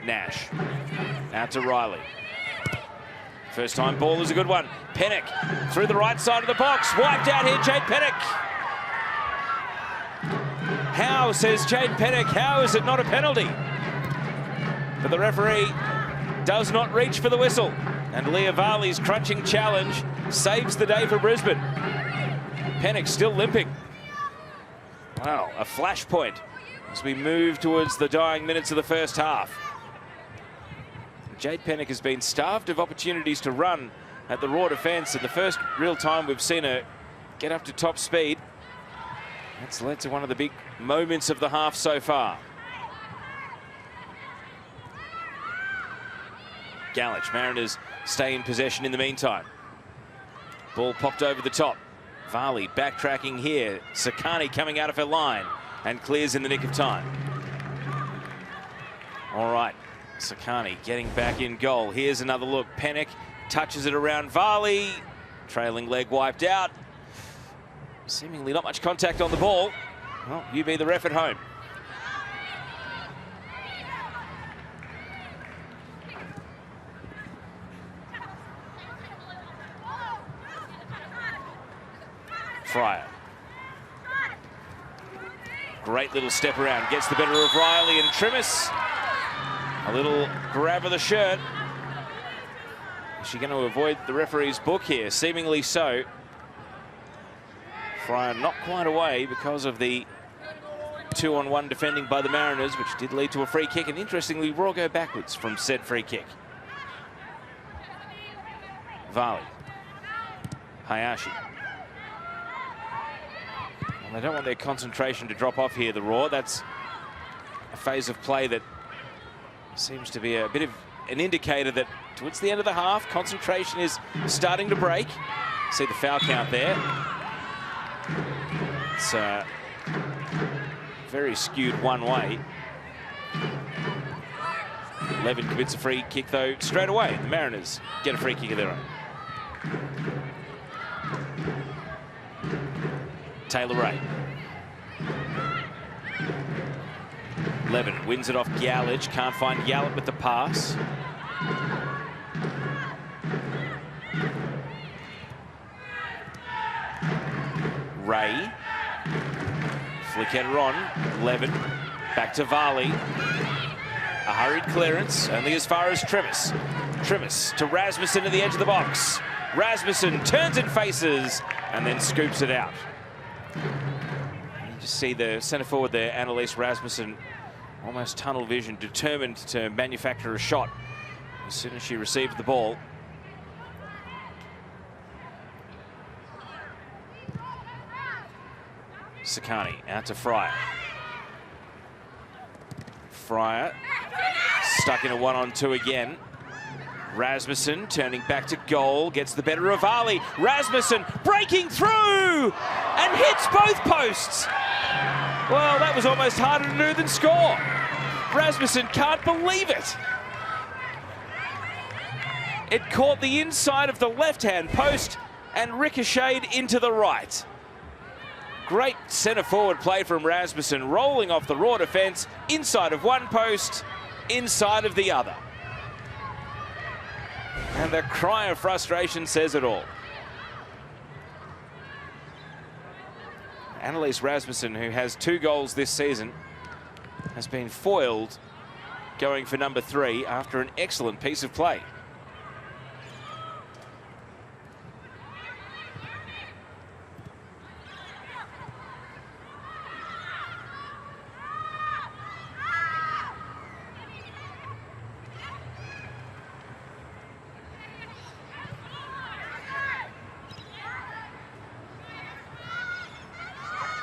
Nash out to Riley. First time ball is a good one. Pennock through the right side of the box. Wiped out here, Jade Pennock. How, says Jade Pennock, how is it not a penalty? But the referee does not reach for the whistle. And Leah Varley's crunching challenge saves the day for Brisbane. Pennock still limping. Wow, a flashpoint as we move towards the dying minutes of the first half. Jade Pennock has been starved of opportunities to run at the raw defence, and the first real time we've seen her get up to top speed. That's led to one of the big moments of the half so far. Galich, Mariners stay in possession in the meantime. Ball popped over the top. Varley backtracking here. Sakani coming out of her line and clears in the nick of time. All right, Sakani getting back in goal. Here's another look. Pennock touches it around Varley. Trailing leg wiped out. Seemingly not much contact on the ball. Well, you be the ref at home. Fryer. Great little step around. Gets the better of Riley and Trimis. A little grab of the shirt. Is she going to avoid the referee's book here? Seemingly so. Fryer not quite away because of the 2-on-1 defending by the Mariners, which did lead to a free kick. And interestingly, Raw go backwards from said free kick. Varley. Hayashi. They don't want their concentration to drop off here, the Raw. That's a phase of play that seems to be a bit of an indicator that towards the end of the half, concentration is starting to break. See the foul count there. It's very skewed one way. Levin commits a free kick, though, straight away. The Mariners get a free kick of their own. Taylor Ray. Levin wins it off Galich. Can't find Yallop with the pass. Ray. Flick header on. Levin. Back to Varley. A hurried clearance, only as far as Trimis. Trimis to Rasmussen at the edge of the box. Rasmussen turns and faces and then scoops it out. You just see the centre forward there, Annalise Rasmussen, almost tunnel vision, determined to manufacture a shot as soon as she received the ball. Sakani out to Fryer. Fryer stuck in a 1-on-2 again. Rasmussen turning back to goal, gets the better of Ali. Rasmussen breaking through and hits both posts. Well, that was almost harder to do than score. Rasmussen can't believe it. It caught the inside of the left-hand post and ricocheted into the right. Great centre-forward play from Rasmussen, rolling off the Raw defence, inside of one post, inside of the other. And the cry of frustration says it all. Annalise Rasmussen, who has 2 goals this season, has been foiled going for number 3 after an excellent piece of play.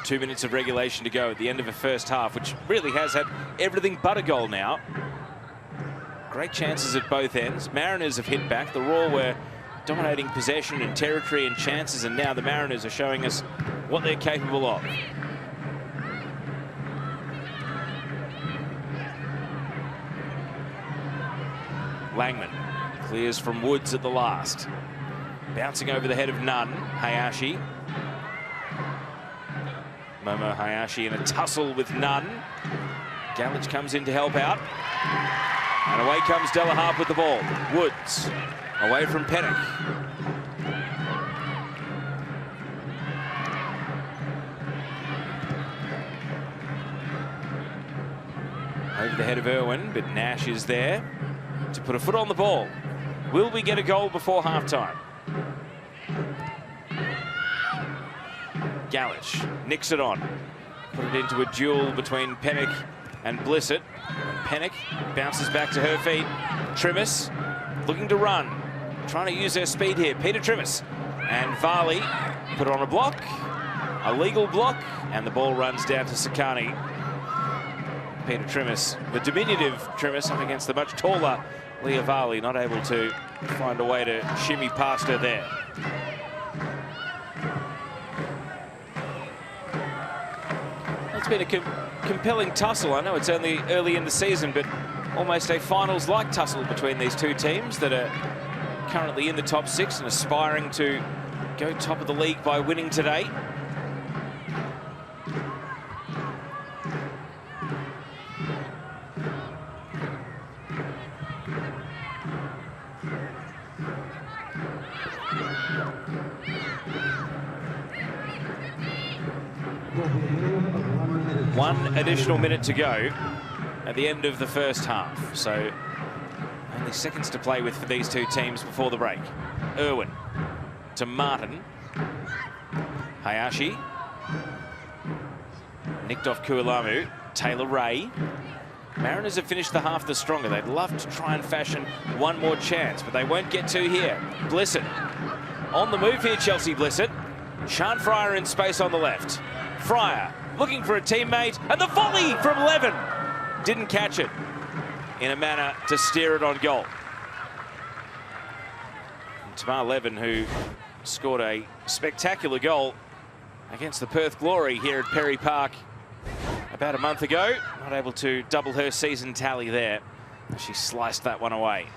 Two minutes of regulation to go at the end of the first half, which really has had everything but a goal now. Great chances at both ends. Mariners have hit back. The Raw were dominating possession and territory and chances, and now the Mariners are showing us what they're capable of. Langman clears from Woods at the last. Bouncing over the head of Nunn. Hayashi. Momo Hayashi in a tussle with Nunn. Galich comes in to help out. And away comes Delaharp with the ball. Woods away from Pennock. over the head of Irwin, but Nash is there to put a foot on the ball. Will we get a goal before half-time? Galich nicks it on. Put it into a duel between Pennick and Blissett. And Pennick bounces back to her feet. Trimmis looking to run. Trying to use her speed here. Peter Trimmis. And Varley put on a block. A legal block. And the ball runs down to Sakani. Peter Trimmis, the diminutive Trimmis, up against the much taller Leah Varley, not able to find a way to shimmy past her there. It's been a compelling tussle. I know it's only early in the season, but almost a finals-like tussle between these two teams that are currently in the top 6 and aspiring to go top of the league by winning today. One additional minute to go at the end of the first half. So only seconds to play with for these two teams before the break. Irwin to Martin. Hayashi. Nicked off Kualamu. Taylor Ray. Mariners have finished the half the stronger. They'd love to try and fashion one more chance, but they won't get to here. Blissett on the move here, Chelsea Blissett. Sian Fryer in space on the left. Fryer looking for a teammate, and the volley from Levin didn't catch it in a manner to steer it on goal. And Tamar Levin, who scored a spectacular goal against the Perth Glory here at Perry Park about a month ago, not able to double her season tally there. She sliced that one away.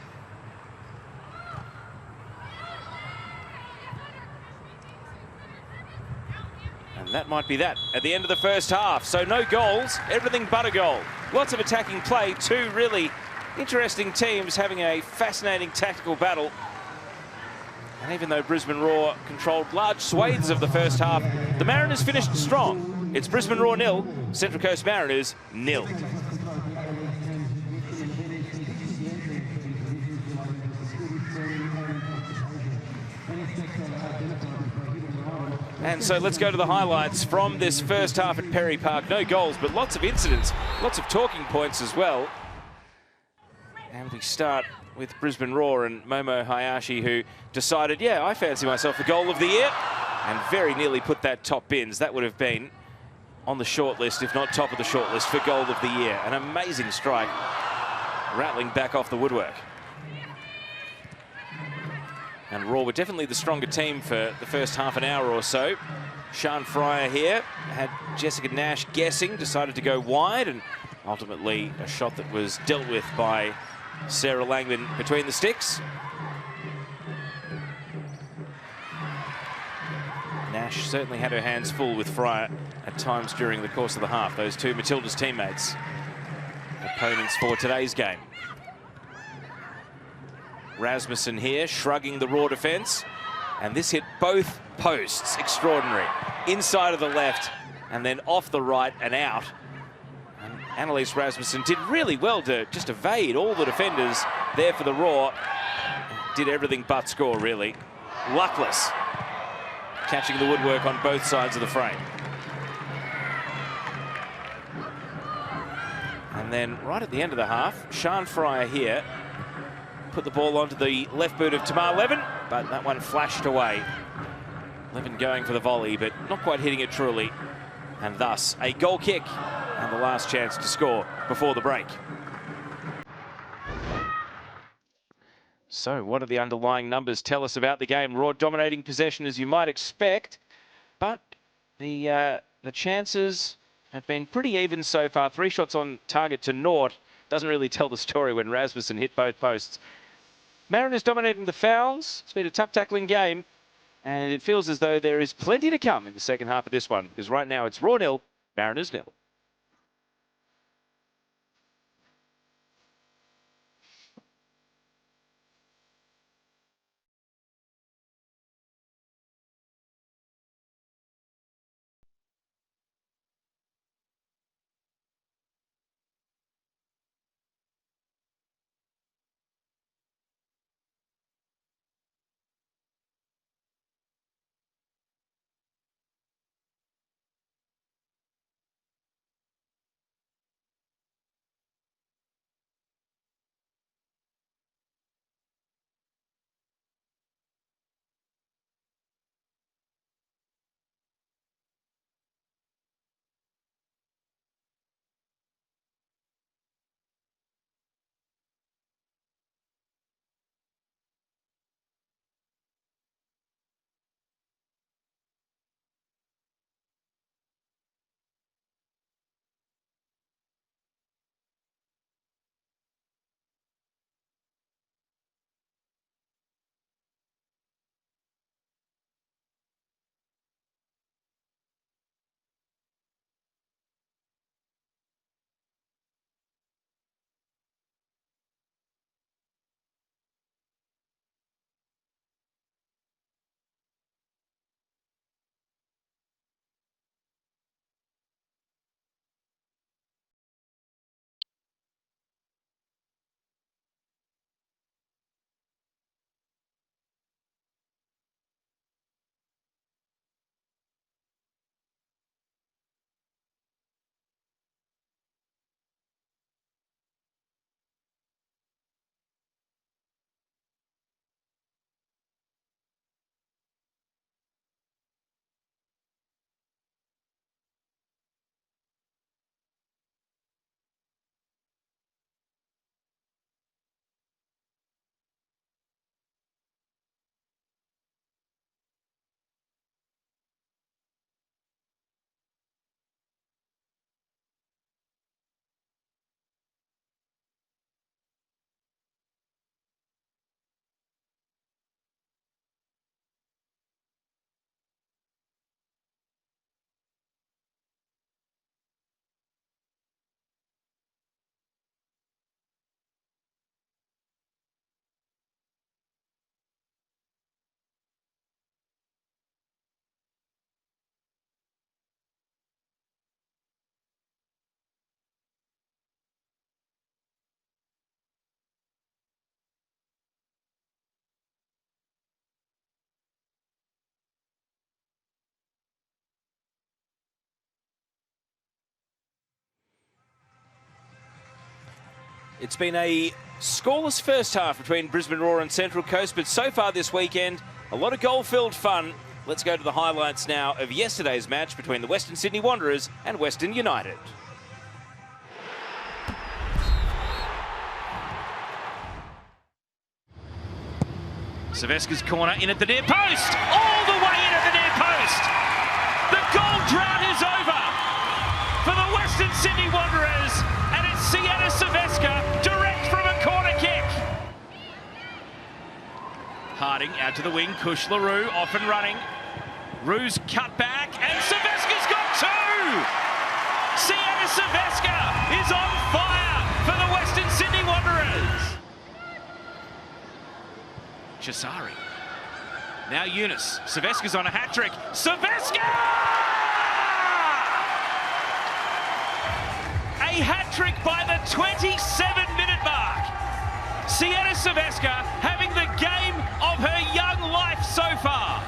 And that might be that at the end of the first half. So no goals, everything but a goal. Lots of attacking play, two really interesting teams having a fascinating tactical battle. And even though Brisbane Roar controlled large swathes of the first half, the Mariners finished strong. It's Brisbane Roar 0, Central Coast Mariners 0. And so let's go to the highlights from this first half at Perry Park. No goals, but lots of incidents, lots of talking points as well. And we start with Brisbane Roar and Momo Hayashi, who decided, yeah, I fancy myself a goal of the year, and very nearly put that top bins. That would have been on the short list, if not top of the short list, for goal of the year. An amazing strike, rattling back off the woodwork. And Roar were definitely the stronger team for the first half an hour or so. Sian Fryer here had Jessica Nash guessing, decided to go wide, and ultimately a shot that was dealt with by Sarah Langman between the sticks. Nash certainly had her hands full with Fryer at times during the course of the half. Those two Matilda's teammates, opponents for today's game. Rasmussen here, shrugging the Roar defence. And this hit both posts. Extraordinary. Inside of the left, and then off the right and out. And Annalise Rasmussen did really well to just evade all the defenders there for the Roar. Did everything but score, really. Luckless. Catching the woodwork on both sides of the frame. And then right at the end of the half, Sian Fryer here put the ball onto the left boot of Tamar Levin, but that one flashed away. Levin going for the volley, but not quite hitting it truly. And thus, a goal kick and the last chance to score before the break. So what do the underlying numbers tell us about the game? Roar dominating possession as you might expect, but the chances have been pretty even so far. 3 shots on target to naught. Doesn't really tell the story when Rasmussen hit both posts. Mariners dominating the fouls. It's been a tough tackling game, and it feels as though there is plenty to come in the second half of this one, because right now it's Roar 0, Mariners 0. It's been a scoreless first half between Brisbane Roar and Central Coast, but so far this weekend, a lot of goal-filled fun. Let's go to the highlights now of yesterday's match between the Western Sydney Wanderers and Western United. Saveska's corner in at the near post, all the way in at the near post. The goal drought is over for the Western Sydney Wanderers, and it's Sienna Saveska direct from a corner kick. Harding out to the wing, Kush LaRue off and running. Rue's cut back, and Saveska's got two! Sienna Saveska is on fire for the Western Sydney Wanderers. Chisari. Now Eunice. Saveska's on a hat-trick. Saveska! A hat-trick by the 27-minute mark. Sienna Saveska having the game of her young life so far.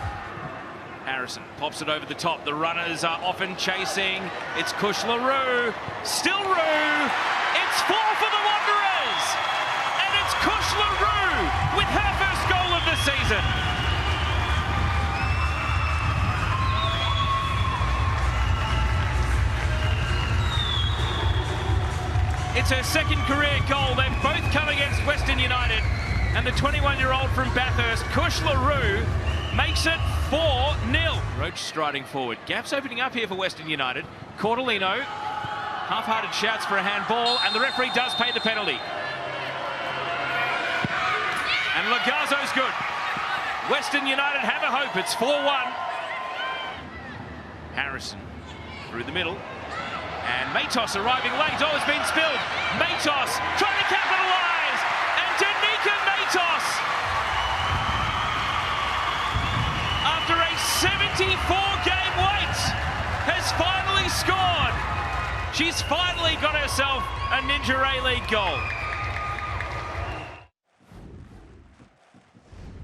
Harrison pops it over the top. The runners are often chasing. It's Kush LaRue. Still Rue. It's 4 for the Wanderers. And it's Kush LaRue with her first goal of the season. It's her second career goal. They've both come against Western United. And the 21-year-old from Bathurst, Kush LaRue, makes it 4-0. Roach striding forward. Gaps opening up here for Western United. Cordolino, half-hearted shouts for a handball, and the referee does pay the penalty. And Lagazzo's good. Western United have a hope. It's 4-1. Harrison through the middle. And Matos arriving late. Oh, it's been spilled. Matos trying to capitalise. And Danica Matos, after a 74-game wait, has finally scored. She's finally got herself a Ninja A-League goal.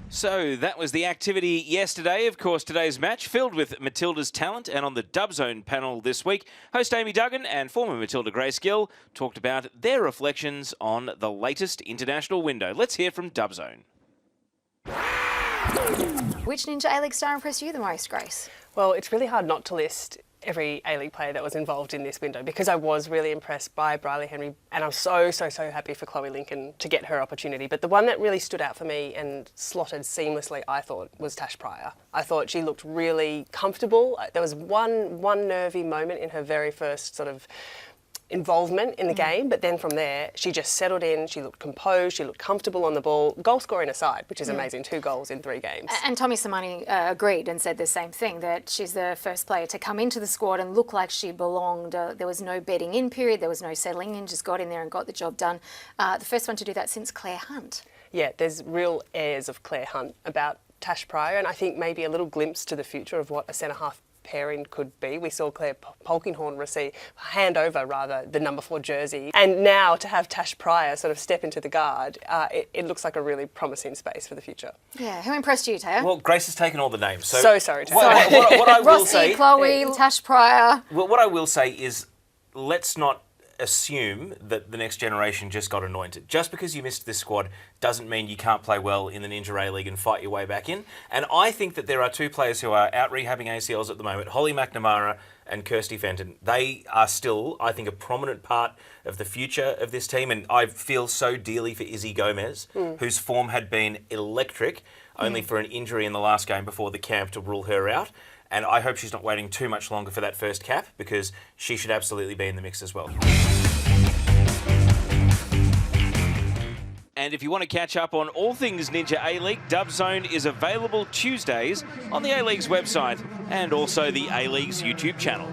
So that was the activity yesterday. Of course, today's match filled with Matilda's talent, and on the Dub Zone panel this week, host Amy Duggan and former Matilda Grace Gill talked about their reflections on the latest international window. Let's hear from Dub Zone. Which Ninja A-League star impressed you the most, Grace? Well, it's really hard not to list every A-League player that was involved in this window, because I was really impressed by Briley Henry, and I'm so happy for Chloe Lincoln to get her opportunity. But the one that really stood out for me and slotted seamlessly, I thought, was Tash Pryor. I thought she looked really comfortable. There was one nervy moment in her very first sort of involvement in the game, but then from there she just settled in, she looked composed, she looked comfortable on the ball, goal scoring aside, which is amazing, 2 goals in 3 games. And Tommy Samani agreed and said the same thing, that she's the first player to come into the squad and look like she belonged. There was no bedding in period, there was no settling in, just got in there and got the job done. The first one to do that since Claire Hunt. Yeah, there's real airs of Claire Hunt about Tash Pryor, and I think maybe a little glimpse to the future of what a centre-half pairing could be. We saw Claire Polkinghorne hand over the number 4 jersey, and now to have Tash Pryor sort of step into the guard, it looks like a really promising space for the future. Yeah, who impressed you, Taya? Well, Grace has taken all the names. So sorry to say. What I will Rossi, say, Chloe, Tash Pryor. Well, what I will say is, let's not assume that the next generation just got anointed. Just because you missed this squad doesn't mean you can't play well in the Ninja A-League and fight your way back in. And I think that there are 2 players who are out rehabbing ACLs at the moment, Holly McNamara and Kirsty Fenton. They are still, I think, a prominent part of the future of this team, and I feel so dearly for Izzy Gomez, whose form had been electric, only for an injury in the last game before the camp to rule her out. And I hope she's not waiting too much longer for that first cap, because she should absolutely be in the mix as well. And if you want to catch up on all things Ninja A-League, Dub Zone is available Tuesdays on the A-League's website and also the A-League's YouTube channel.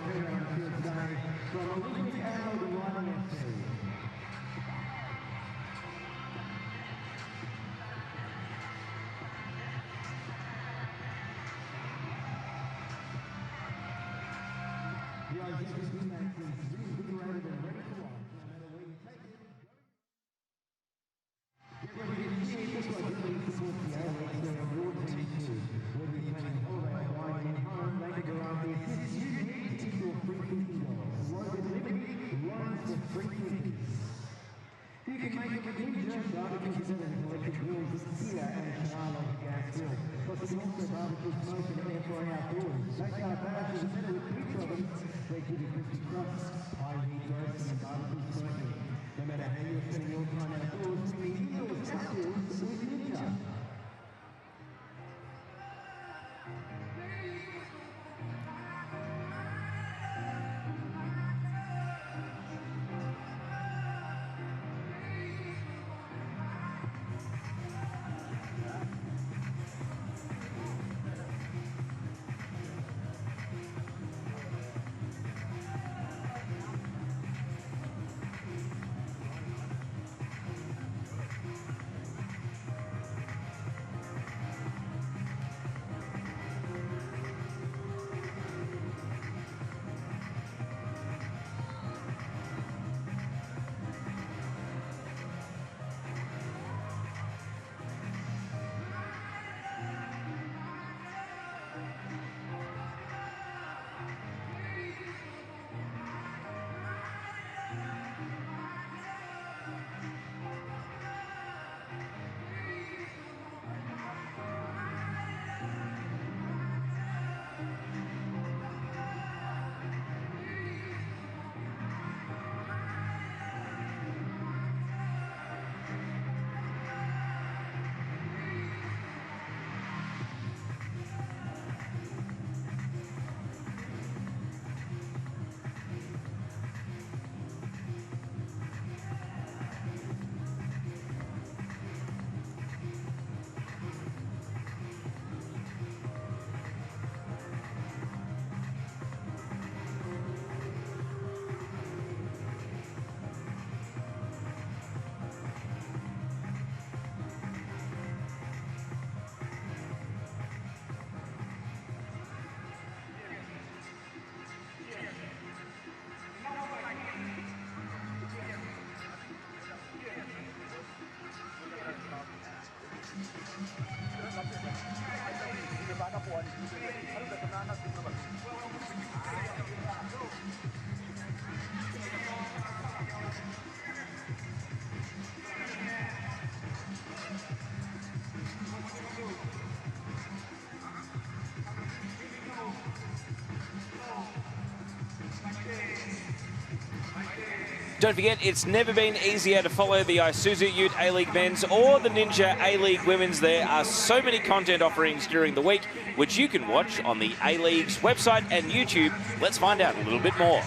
Don't forget, it's never been easier to follow the Isuzu Ute A-League men's or the Ninja A-League women's. There are so many content offerings during the week, which you can watch on the A-League's website and YouTube. Let's find out a little bit more.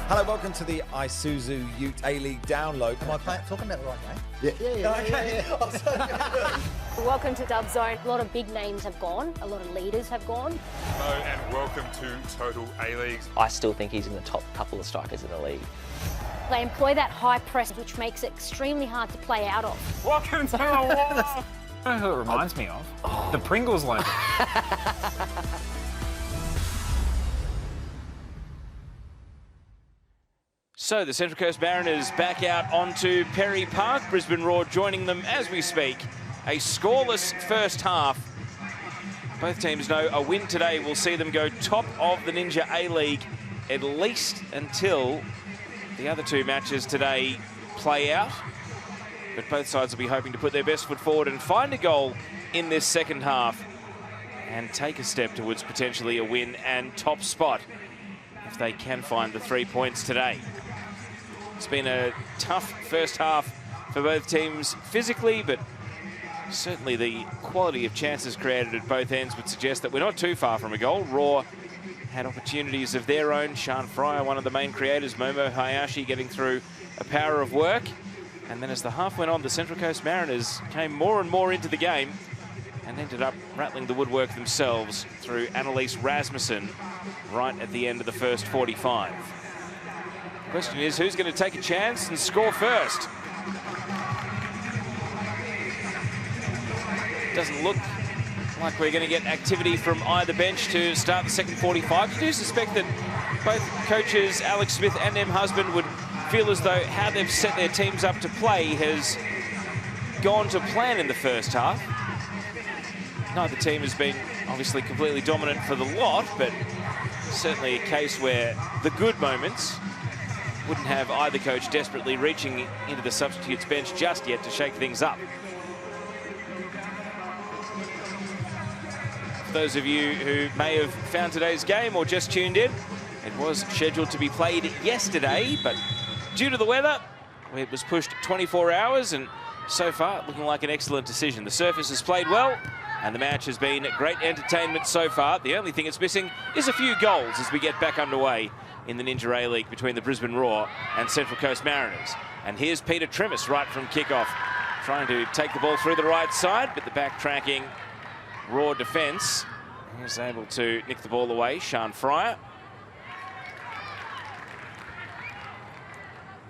Hello, welcome to the Isuzu Ute A-League download. Am I talking about the right game? Yeah. Welcome to Dub Zone. A lot of big names have gone. A lot of leaders have gone. Hello and welcome to Total A-Leagues. I still think he's in the top couple of strikers in the league. They employ that high press, which makes it extremely hard to play out of. Welcome to the wall. You know who it reminds me of? The Pringles logo. So the Central Coast Mariners back out onto Perry Park. Brisbane Roar joining them as we speak. A scoreless first half. Both teams know a win today will see them go top of the Ninja A-League at least until the other two matches today play out. But both sides will be hoping to put their best foot forward and find a goal in this second half and take a step towards potentially a win and top spot if they can find the 3 points today. It's been a tough first half for both teams physically, but certainly the quality of chances created at both ends would suggest that we're not too far from a goal. Roar had opportunities of their own. Sean Fryer, one of the main creators, Momo Hayashi getting through a power of work. And then as the half went on, the Central Coast Mariners came more and more into the game and ended up rattling the woodwork themselves through Annalise Rasmussen right at the end of the first 45. The question is, who's going to take a chance and score first? Doesn't look like we're going to get activity from either bench to start the second 45. I do suspect that both coaches, Alex Smith and Em Husband, would feel as though how they've set their teams up to play has gone to plan in the first half. Neither team has been obviously completely dominant for the lot, but certainly a case where the good moments wouldn't have either coach desperately reaching into the substitutes bench just yet to shake things up. For those of you who may have found today's game or just tuned in, it was scheduled to be played yesterday, but due to the weather, it was pushed 24 hours, and so far looking like an excellent decision. The surface has played well, and the match has been great entertainment so far. The only thing it's missing is a few goals as we get back underway in the Ninja A-League between the Brisbane Roar and Central Coast Mariners. And here's Peter Trimis right from kickoff, trying to take the ball through the right side, but the back-tracking Roar defence is able to nick the ball away. Sean Fryer.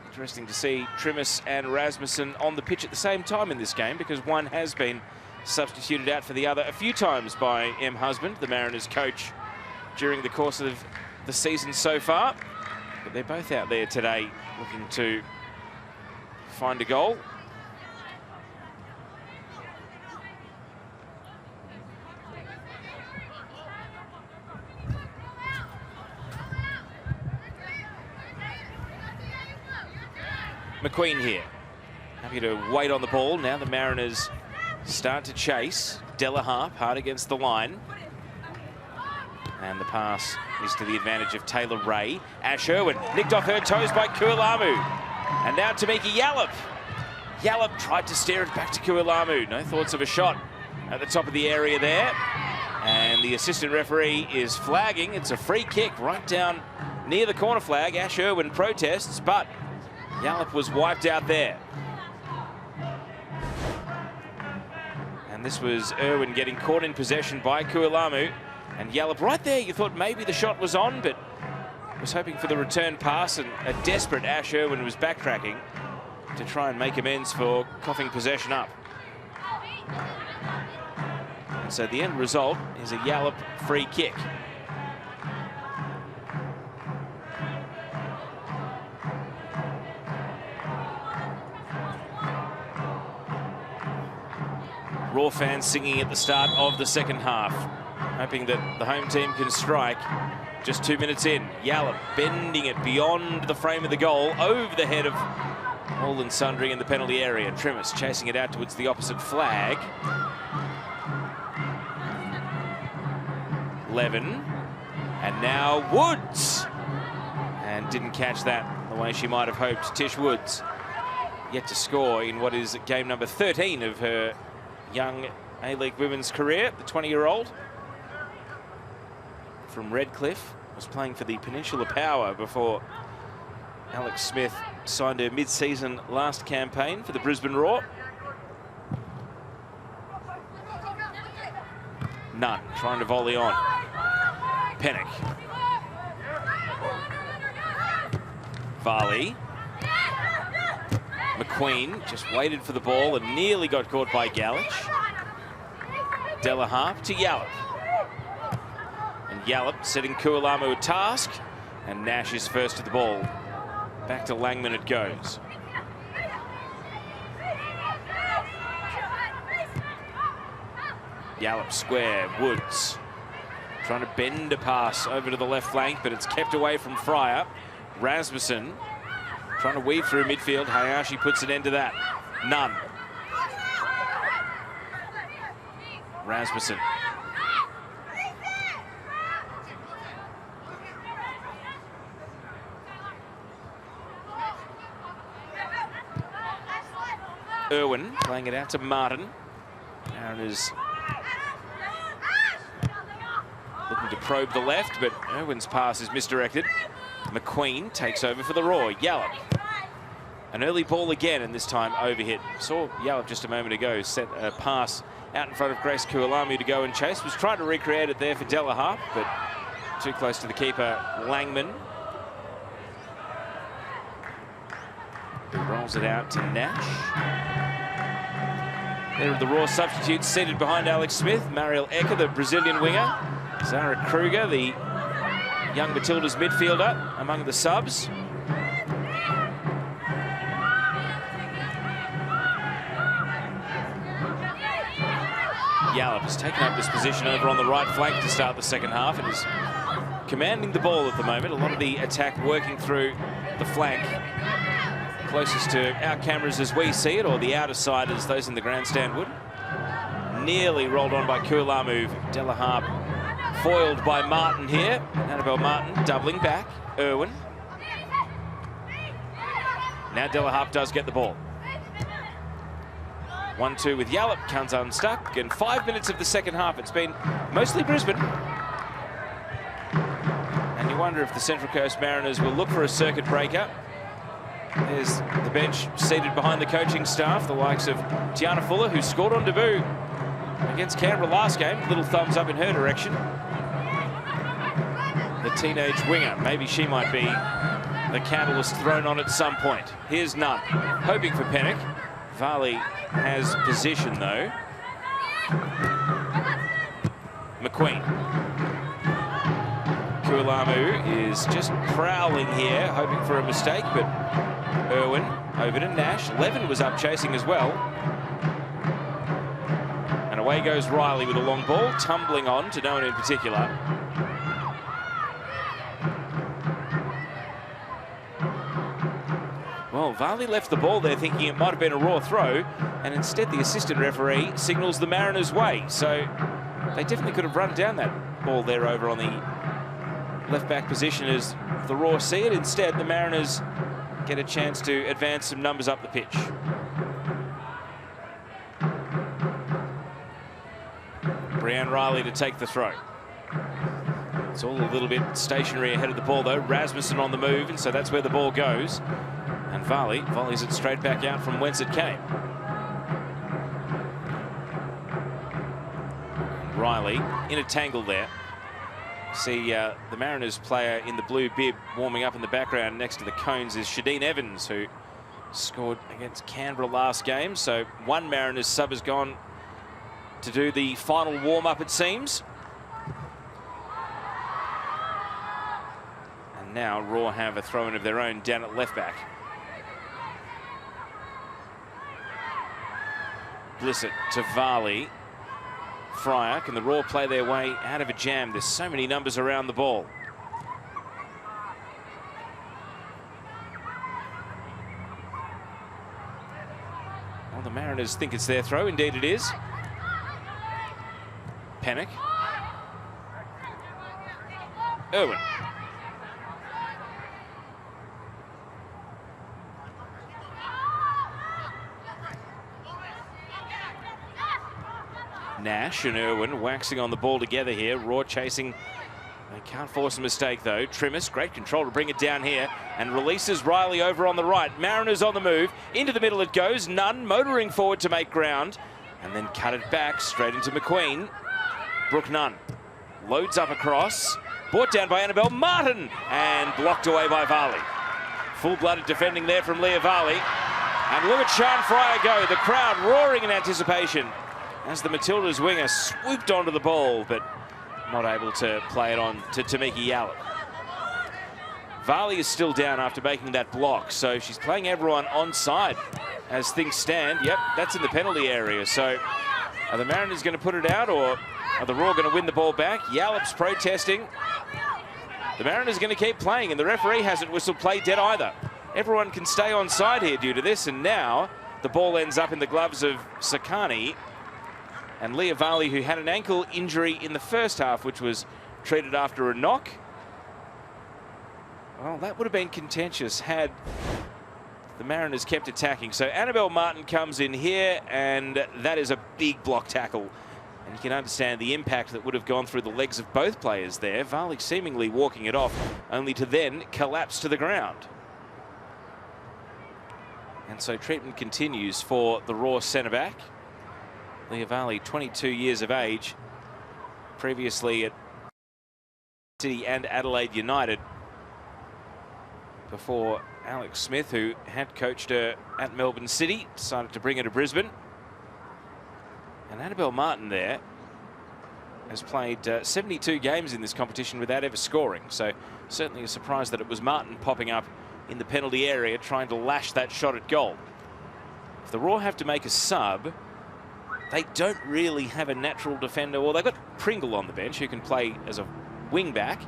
Interesting to see Trimis and Rasmussen on the pitch at the same time in this game, because one has been substituted out for the other a few times by M. Husband, the Mariners coach, during the course of the season so far. But they're both out there today looking to find a goal. McQueen here, happy to wait on the ball. Now the Mariners start to chase. Delaharp hard against the line. And the pass is to the advantage of Taylor Ray. Ash Irwin nicked off her toes by Kualamu. And now Tamiki Yallop. Yallop tried to steer it back to Kualamu. No thoughts of a shot at the top of the area there. And the assistant referee is flagging. It's a free kick right down near the corner flag. Ash Irwin protests, but Yallop was wiped out there. And this was Irwin getting caught in possession by Kualamu. And Yallop right there, you thought maybe the shot was on, but was hoping for the return pass, and a desperate Ash Irwin was backtracking to try and make amends for coughing possession up. And so the end result is a Yallop free kick. Raw fans singing at the start of the second half, hoping that the home team can strike. Just 2 minutes in, Yallop bending it beyond the frame of the goal, over the head of all and sundry in the penalty area. Trimis chasing it out towards the opposite flag. Levin, and now Woods, and didn't catch that the way she might have hoped. Tish Woods yet to score in what is game number 13 of her young A-League women's career. The 20-year-old from Redcliffe was playing for the Peninsula Power before Alex Smith signed her mid-season last campaign for the Brisbane Roar. Nunn trying to volley on. Pennick. Varley. McQueen just waited for the ball and nearly got caught by Galich. Delaharp to Yallop. And Yallop setting Kualamu a task, and Nash is first to the ball. Back to Langman it goes. Yallop square, Woods trying to bend a pass over to the left flank, but it's kept away from Fryer. Rasmussen trying to weave through midfield. Hayashi puts an end to that. Nunn. Rasmussen. Irwin playing it out to Martin. Mariners looking to probe the left, but Irwin's pass is misdirected. McQueen takes over for the Roar. Yallop. An early ball again, and this time overhit. Saw Yallop just a moment ago set a pass out in front of Grace Kualamu to go and chase. Was trying to recreate it there for Delaharp, but too close to the keeper, Langman. Who rolls it out to Nash. There are the Raw substitutes seated behind Alex Smith. Mariel Ecker, the Brazilian winger. Zara Kruger, the young Matilda's midfielder, among the subs. Yallop has taken up this position over on the right flank to start the second half and is commanding the ball at the moment. A lot of the attack working through the flank. Closest to our cameras as we see it, or the outer side as those in the grandstand would. Nearly rolled on by Kualamu. Delaharp foiled by Martin here. Annabelle Martin doubling back. Irwin. Now Delaharp does get the ball. 1-2 with Yallop, comes unstuck, and 5 minutes of the second half. It's been mostly Brisbane. And you wonder if the Central Coast Mariners will look for a circuit breaker. There's the bench seated behind the coaching staff, the likes of Tiana Fuller, who scored on debut against Canberra last game. Little thumbs up in her direction. The teenage winger, maybe she might be the catalyst thrown on at some point. Here's Nunn, hoping for Pennock. Varley has position though. McQueen. Kualamu is just prowling here, hoping for a mistake, but Irwin over to Nash. Levin was up chasing as well. And away goes Riley with a long ball, tumbling on to no one in particular. Well, Varley left the ball there thinking it might have been a raw throw, and instead the assistant referee signals the Mariners' way. So they definitely could have run down that ball there over on the left-back position as the Raw see it. Instead, the Mariners get a chance to advance some numbers up the pitch. Brianne Riley to take the throw. It's all a little bit stationary ahead of the ball though. Rasmussen on the move, and so that's where the ball goes. And Varley volleys it straight back out from whence it came. Riley in a tangle there. See the Mariners player in the blue bib warming up in the background next to the cones is Shadeen Evans, who scored against Canberra last game. So one Mariners sub has gone to do the final warm-up, it seems. And now Raw have a throw-in of their own down at left-back. Blissett to Varley. Fryer, can the Raw play their way out of a jam? There's so many numbers around the ball. Well, the Mariners think it's their throw. Indeed it is. Pennock. Irwin. Nash and Irwin waxing on the ball together here. Raw chasing. They can't force a mistake though. Trimmis, great control to bring it down here and releases Riley over on the right. Mariners on the move. Into the middle it goes. Nunn motoring forward to make ground and then cut it back straight into McQueen. Brooke Nunn loads up across. Brought down by Annabelle Martin and blocked away by Varley. Full-blooded defending there from Leah Varley. And look at Sian Fryer go. The crowd roaring in anticipation as the Matildas winger swooped onto the ball, but not able to play it on to Tamiki Yallop. Varley is still down after making that block, so she's playing everyone onside as things stand. Yep, that's in the penalty area. So are the Mariners going to put it out, or are the Raw going to win the ball back? Yallop's protesting. The Mariners are going to keep playing, and the referee hasn't whistled play dead either. Everyone can stay onside here due to this, and now the ball ends up in the gloves of Sakani. And Leah Varley, who had an ankle injury in the first half, which was treated after a knock. Well, that would have been contentious had the Mariners kept attacking. So Annabelle Martin comes in here, and that is a big block tackle. And you can understand the impact that would have gone through the legs of both players there. Varley seemingly walking it off, only to then collapse to the ground. And so treatment continues for the Raw centre-back. Leah Varley, 22 years of age, previously at City and Adelaide United, before Alex Smith, who had coached her at Melbourne City, decided to bring her to Brisbane. And Annabelle Martin there has played 72 games in this competition without ever scoring, so certainly a surprise that it was Martin popping up in the penalty area trying to lash that shot at goal. If the Raw have to make a sub, they don't really have a natural defender. Well, they've got Pringle on the bench, who can play as a wing back.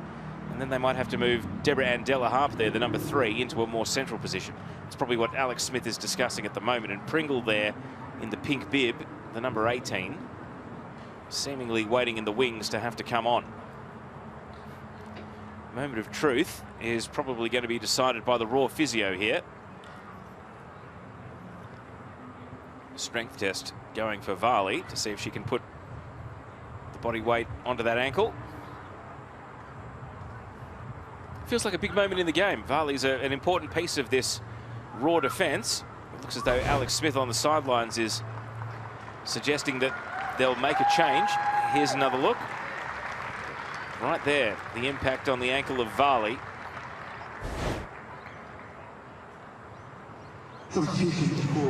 And And then they might have to move Deborah Ann Delaharp there, the number 3, into a more central position. It's probably what Alex Smith is discussing at the moment. And Pringle there in the pink bib, the number 18, seemingly waiting in the wings to have to come on. Moment of truth is probably going to be decided by the raw physio here. Strength test going for Varley to see if she can put the body weight onto that ankle. Feels like a big moment in the game. Varley's an important piece of this raw defence. It looks as though Alex Smith on the sidelines is suggesting that they'll make a change. Here's another look. Right there, the impact on the ankle of Varley.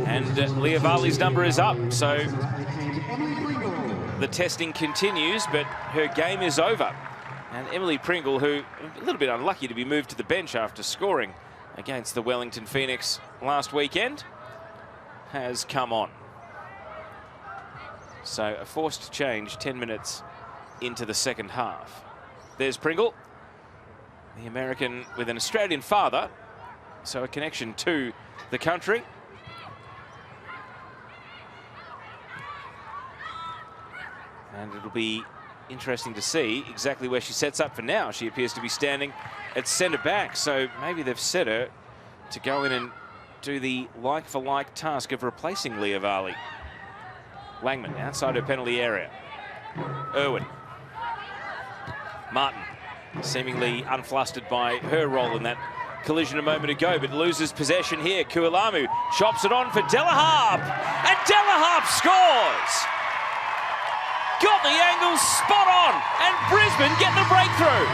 And Leah Varley's number is up, so the testing continues, but her game is over. And Emily Pringle, who a little bit unlucky to be moved to the bench after scoring against the Wellington Phoenix last weekend, has come on. So a forced change 10 minutes into the second half. There's Pringle, the American with an Australian father, so a connection to the country. And it'll be interesting to see exactly where she sets up for now. She appears to be standing at centre back, so maybe they've set her to go in and do the like-for-like task of replacing Leah Varley. Langman outside her penalty area. Irwin. Martin, seemingly unflustered by her role in that collision a moment ago, but loses possession here. Kualamu chops it on for Delaharp, and Delaharp scores! Got the angle spot on, and Brisbane get the breakthrough.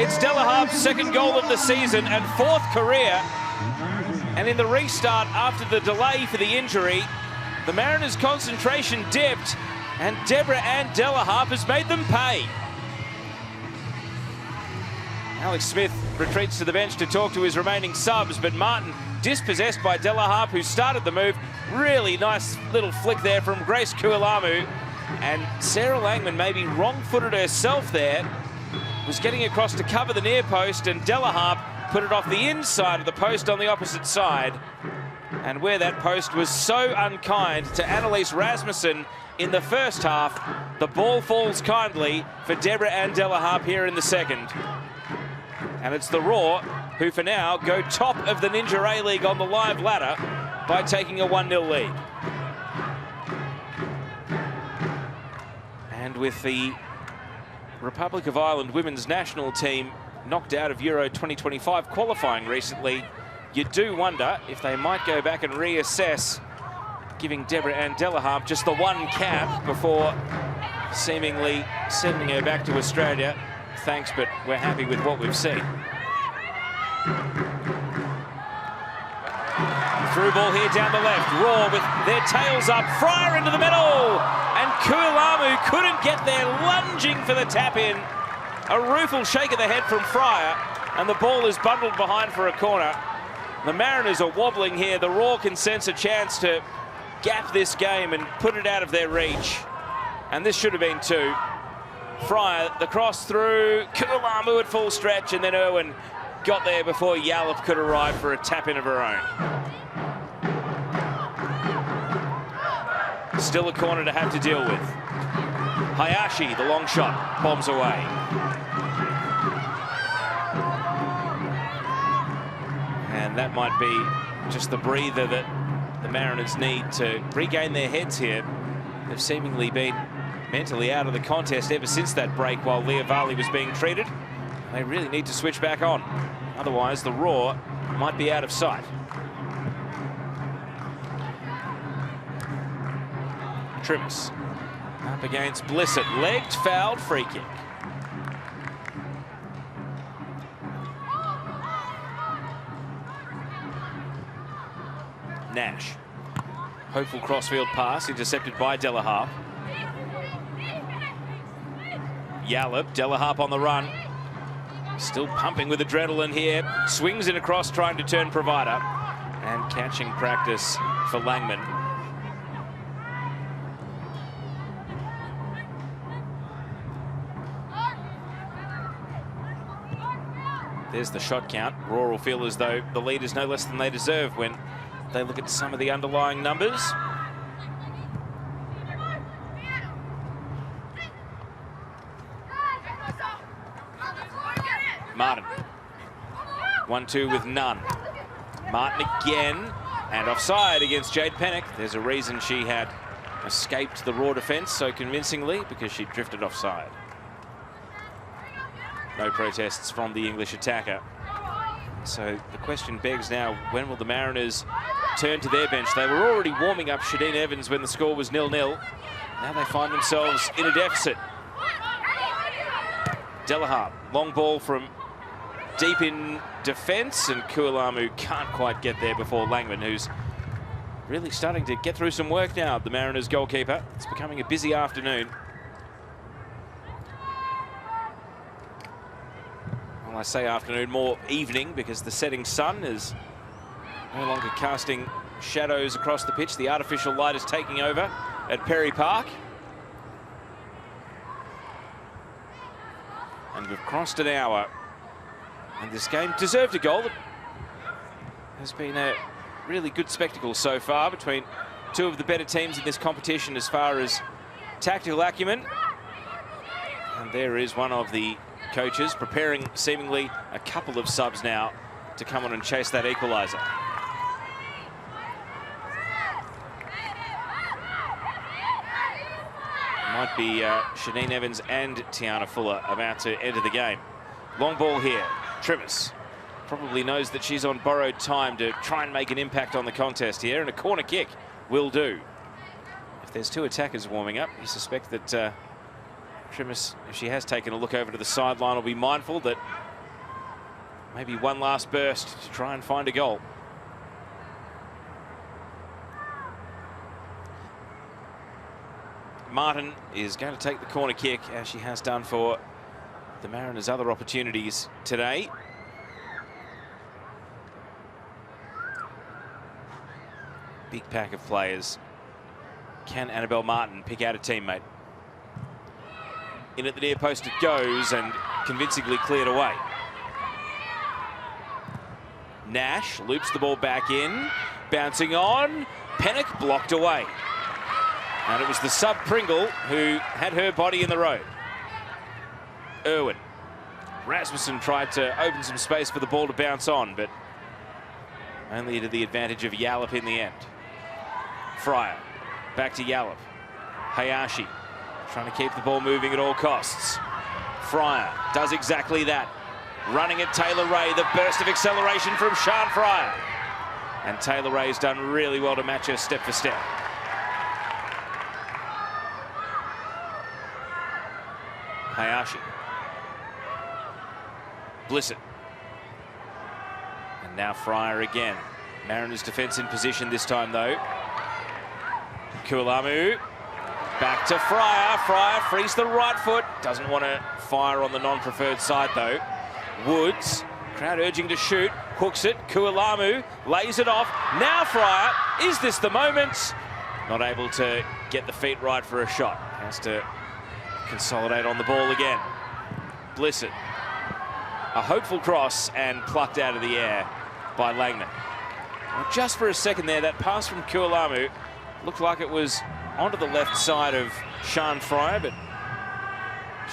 It's Delaharp's second goal of the season and 4th career. And in the restart after the delay for the injury, the Mariners' concentration dipped, and Deborah Ann Delaharp has made them pay. Alex Smith retreats to the bench to talk to his remaining subs, but Martin dispossessed by Delaharp, who started the move. Really nice little flick there from Grace Kualamu. And Sarah Langman maybe wrong-footed herself there. Was getting across to cover the near post, and Delaharp put it off the inside of the post on the opposite side. And where that post was so unkind to Annalise Rasmussen in the first half, the ball falls kindly for Deborah Ann Delaharp here in the second. And it's the Raw who for now go top of the Ninja A-League on the live ladder by taking a 1-0 lead. And with the Republic of Ireland women's national team knocked out of Euro 2025 qualifying recently, you do wonder if they might go back and reassess giving Deborah Ann Delaharp just the one cap before seemingly sending her back to Australia. Thanks, but we're happy with what we've seen. Through ball here down the left. Raw with their tails up. Fryer into the middle. And Kualamu couldn't get there, lunging for the tap in. A rueful shake of the head from Fryer, and the ball is bundled behind for a corner. The Mariners are wobbling here. The Raw can sense a chance to gap this game and put it out of their reach. And this should have been 2. Fryer, the cross through, Kualamu at full stretch, and then Irwin got there before Yallop could arrive for a tap-in of her own. Still a corner to have to deal with. Hayashi, the long shot, bombs away. And that might be just the breather that the Mariners need to regain their heads here. They've seemingly been mentally out of the contest ever since that break while Leah Varley was being treated. They really need to switch back on. Otherwise, the Raw might be out of sight. Trimmers up against Blissett. Legged, fouled, free kick. Nash. Hopeful crossfield pass, intercepted by Delaharp. Yallop, Delaharp on the run. Still pumping with adrenaline here. Swings it across, trying to turn provider. And catching practice for Langman. There's the shot count. Raw will feel as though the lead is no less than they deserve when they look at some of the underlying numbers. Martin. 1-2 with none. Martin again, and offside against Jade Pennock. There's a reason she had escaped the Raw defence so convincingly, because she drifted offside. No protests from the English attacker. So the question begs now, when will the Mariners turn to their bench? They were already warming up Shadeen Evans when the score was 0-0. Now they find themselves in a deficit. Delaharp, long ball from deep in defence, and Kualamu can't quite get there before Langman, who's really starting to get through some work now, the Mariners goalkeeper. It's becoming a busy afternoon. Well, I say afternoon, more evening, because the setting sun is no longer casting shadows across the pitch. The artificial light is taking over at Perry Park. And we've crossed an hour. And this game deserved a goal. It has been a really good spectacle so far between two of the better teams in this competition as far as tactical acumen. And there is one of the coaches preparing seemingly a couple of subs now to come on and chase that equaliser. Might be Shadeen Evans and Tiana Fuller about to enter the game. Long ball here. Trimis probably knows that she's on borrowed time to try and make an impact on the contest here, and a corner kick will do. If there's two attackers warming up, you suspect that Trimis, if she has taken a look over to the sideline, will be mindful that maybe one last burst to try and find a goal. Martin is going to take the corner kick, as she has done for the Mariners' other opportunities today. Big pack of players. Can Annabelle Martin pick out a teammate? In at the near post it goes, and convincingly cleared away. Nash loops the ball back in, bouncing on. Pennock blocked away. And it was the sub Pringle who had her body in the road. Irwin. Rasmussen tried to open some space for the ball to bounce on, but only to the advantage of Yallop in the end. Fryer. Back to Yallop. Hayashi trying to keep the ball moving at all costs. Fryer does exactly that. Running at Taylor Ray, the burst of acceleration from Sian Fryer. And Taylor Ray's done really well to match her step for step. Hayashi. Blissett. And now Fryer again. Mariners defence in position this time though. Kualamu. Back to Fryer. Fryer frees the right foot. Doesn't want to fire on the non-preferred side though. Woods. Crowd urging to shoot. Hooks it. Kualamu lays it off. Now Fryer. Is this the moment? Not able to get the feet right for a shot. Has to consolidate on the ball again. Blissett. A hopeful cross and plucked out of the air by Langman. Well, just for a second there, that pass from Kualamu looked like it was onto the left side of Sian Fryer, but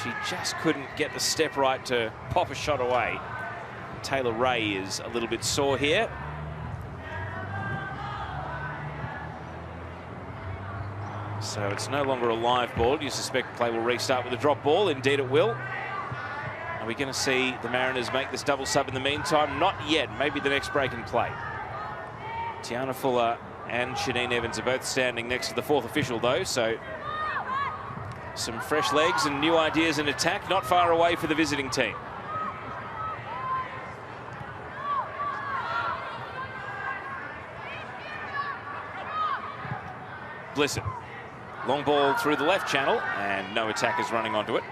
she just couldn't get the step right to pop a shot away. Taylor Ray is a little bit sore here. So it's no longer a live ball. You suspect play will restart with a drop ball. Indeed it will. Are we going to see the Mariners make this double sub in the meantime? Not yet. Maybe the next break in play. Tiana Fuller and Shadeen Evans are both standing next to the fourth official though, so some fresh legs and new ideas in attack, not far away for the visiting team. Blissett. Long ball through the left channel, and no attackers running onto it.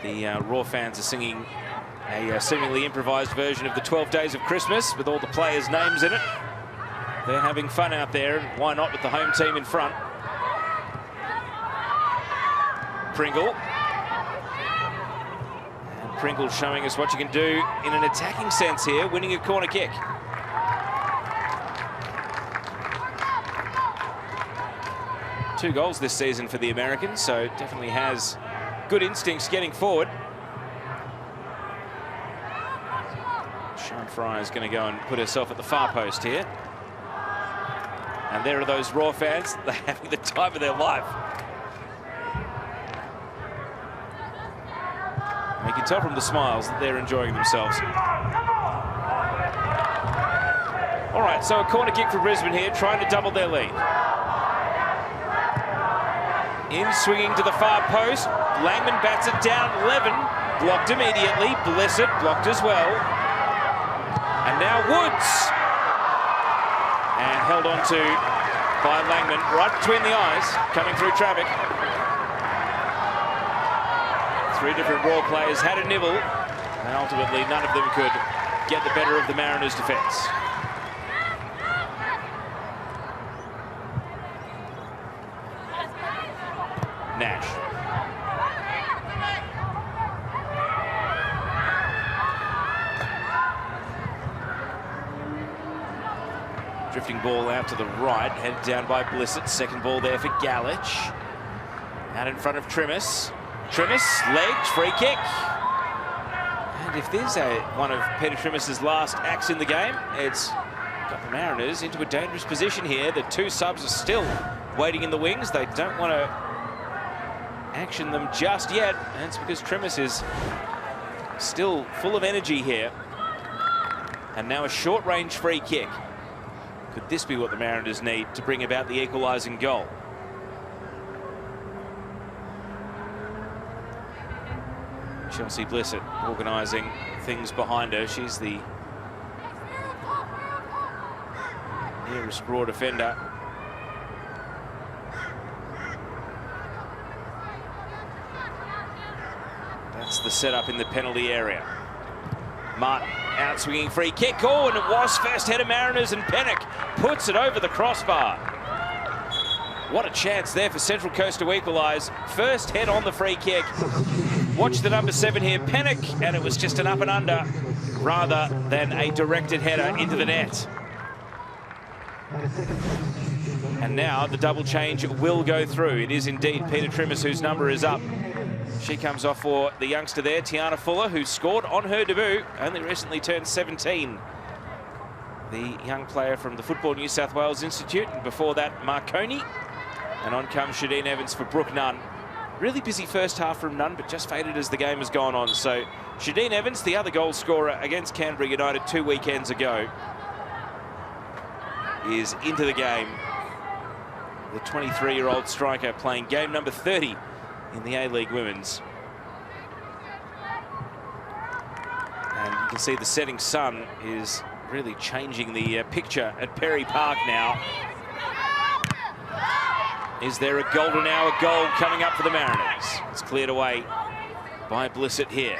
The Raw fans are singing a seemingly improvised version of the 12 Days of Christmas with all the players' names in it. They're having fun out there, and why not with the home team in front? Pringle. And Pringle showing us what you can do in an attacking sense here, winning a corner kick. Two goals this season for the Americans, so definitely has good instincts getting forward. Sean Fry is going to go and put herself at the far post here. And there are those Raw fans. They're having the time of their life. And you can tell from the smiles that they're enjoying themselves. All right, so a corner kick for Brisbane here, trying to double their lead. In swinging to the far post. Langman bats it down. Levin blocked immediately. Blissett blocked as well. And now Woods. And held on to by Langman right between the eyes, coming through traffic. Three different Raw players had a nibble. And ultimately none of them could get the better of the Mariners' defence. Nash. Drifting ball out to the right, headed down by Blissett. Second ball there for Galich. Out in front of Trimis. Trimis, legged, free kick. And if there's one of Peter Trimis's last acts in the game, it's got the Mariners into a dangerous position here. The two subs are still waiting in the wings. They don't want to action them just yet, and it's because Trimis is still full of energy here. And now a short-range free kick. Could this be what the Mariners need to bring about the equalising goal? Chelsea Blissett organising things behind her. She's the nearest Raw defender. That's the setup in the penalty area. Martin out swinging free kick. Oh, and it was first header Mariners, and Pennock puts it over the crossbar. What a chance there for Central Coast to equalise. First head on the free kick. Watch the number 7 here, Pennock, and it was just an up and under rather than a directed header into the net. And now the double change will go through. It is indeed Peter Trimis whose number is up. She comes off for the youngster there, Tiana Fuller, who scored on her debut, only recently turned 17. The young player from the Football New South Wales Institute, and before that, Marconi. And on comes Shadeen Evans for Brooke Nunn. Really busy first half from Nunn, but just faded as the game has gone on. So Shadeen Evans, the other goal scorer against Canberra United 2 weekends ago, is into the game. The 23-year-old striker playing game number 30 in the A-League Women's. And you can see the setting sun is really changing the picture at Perry Park now. Is there a golden hour goal coming up for the Mariners? It's cleared away by Blissett here.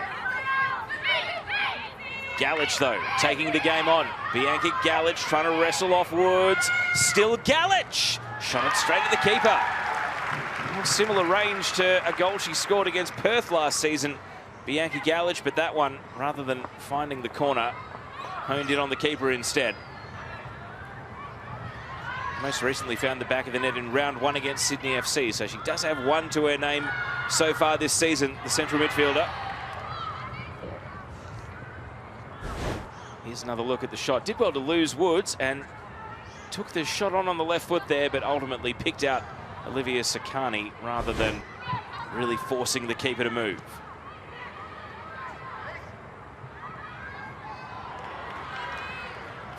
Galich, though, taking the game on. Bianca Galich trying to wrestle off Woods. Still Galich! Shot it straight at the keeper. Similar range to a goal she scored against Perth last season, Bianca Galich, but that one, rather than finding the corner, honed in on the keeper instead. Most recently found the back of the net in round 1 against Sydney FC, so she does have one to her name so far this season, the central midfielder. Here's another look at the shot. Did well to lose Woods and took the shot on the left foot there, but ultimately picked out Olivia Sakani rather than really forcing the keeper to move.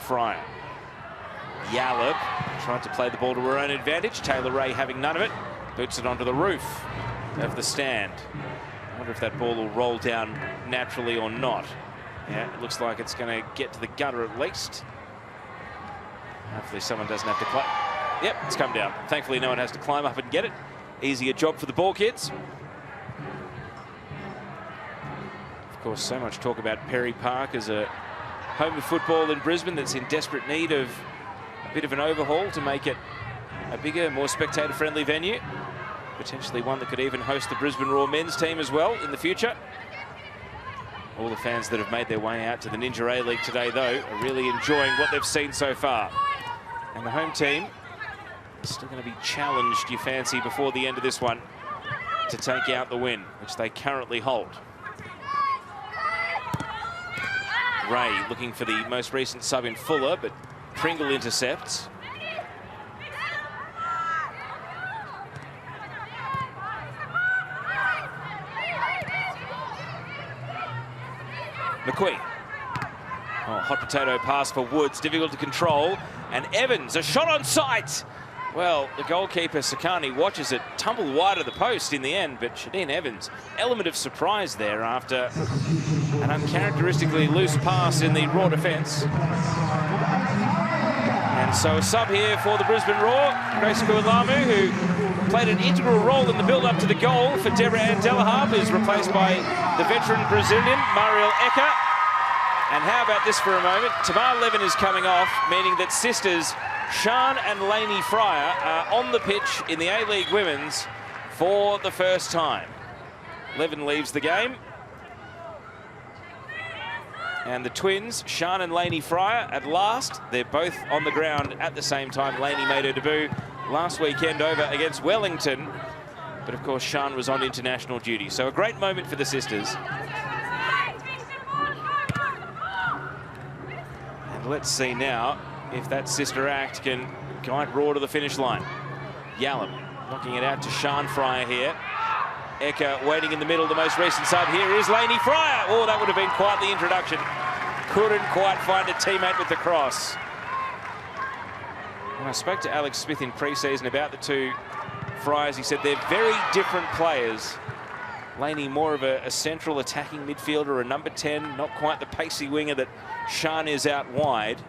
Fryer. Yallop tried to play the ball to her own advantage. Taylor Ray having none of it. Boots it onto the roof of the stand. I wonder if that ball will roll down naturally or not. Yeah, it looks like it's going to get to the gutter at least. Hopefully someone doesn't have to climb. Yep, it's come down. Thankfully no one has to climb up and get it. Easier job for the ball kids. Of course, so much talk about Perry Park as a home of football in Brisbane that's in desperate need of a bit of an overhaul to make it a bigger, more spectator-friendly venue. Potentially one that could even host the Brisbane Roar men's team as well in the future. All the fans that have made their way out to the Ninja A-League today, though, are really enjoying what they've seen so far. And the home team is still going to be challenged, you fancy, before the end of this one to take out the win, which they currently hold. Ray looking for the most recent sub in Fuller, but Pringle intercepts. McQueen. Oh, hot potato pass for Woods, difficult to control. And Evans, a shot on sight. Well, the goalkeeper, Sakani, watches it tumble wide of the post in the end, but Shadeen Evans, element of surprise there after an uncharacteristically loose pass in the Raw defence. And so a sub here for the Brisbane Roar, Grace Kualamu, who played an integral role in the build-up to the goal for Deborah Ann Delahab, is replaced by the veteran Brazilian, Mariel Ecker. And how about this for a moment? Tamar Levin is coming off, meaning that sisters Sian and Lainey Fryer are on the pitch in the A-League Women's for the first time. Levin leaves the game. And the twins, Sian and Lainey Fryer, at last, they're both on the ground at the same time. Lainey made her debut last weekend over against Wellington. But of course, Sian was on international duty. So a great moment for the sisters. And let's see now if that sister act can guide Raw to the finish line. Yallop knocking it out to Sian Fryer here. Ecker waiting in the middle, the most recent sub here is Lainey Fryer. Oh, that would have been quite the introduction. Couldn't quite find a teammate with the cross. When I spoke to Alex Smith in pre-season about the two Fryers, he said they're very different players. Lainey more of a central attacking midfielder, a number 10, not quite the pacey winger that Sian is out wide.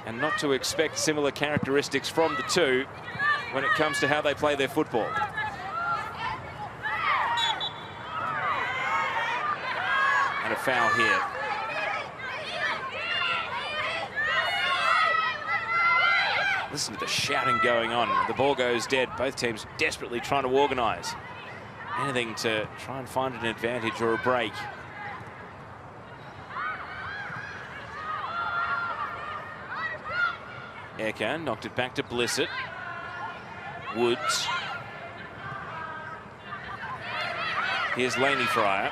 And not to expect similar characteristics from the two when it comes to how they play their football. And a foul here. Listen to the shouting going on. The ball goes dead. Both teams desperately trying to organise anything to try and find an advantage or a break. Ecker knocked it back to Blissett. Woods. Here's Lainey Fryer.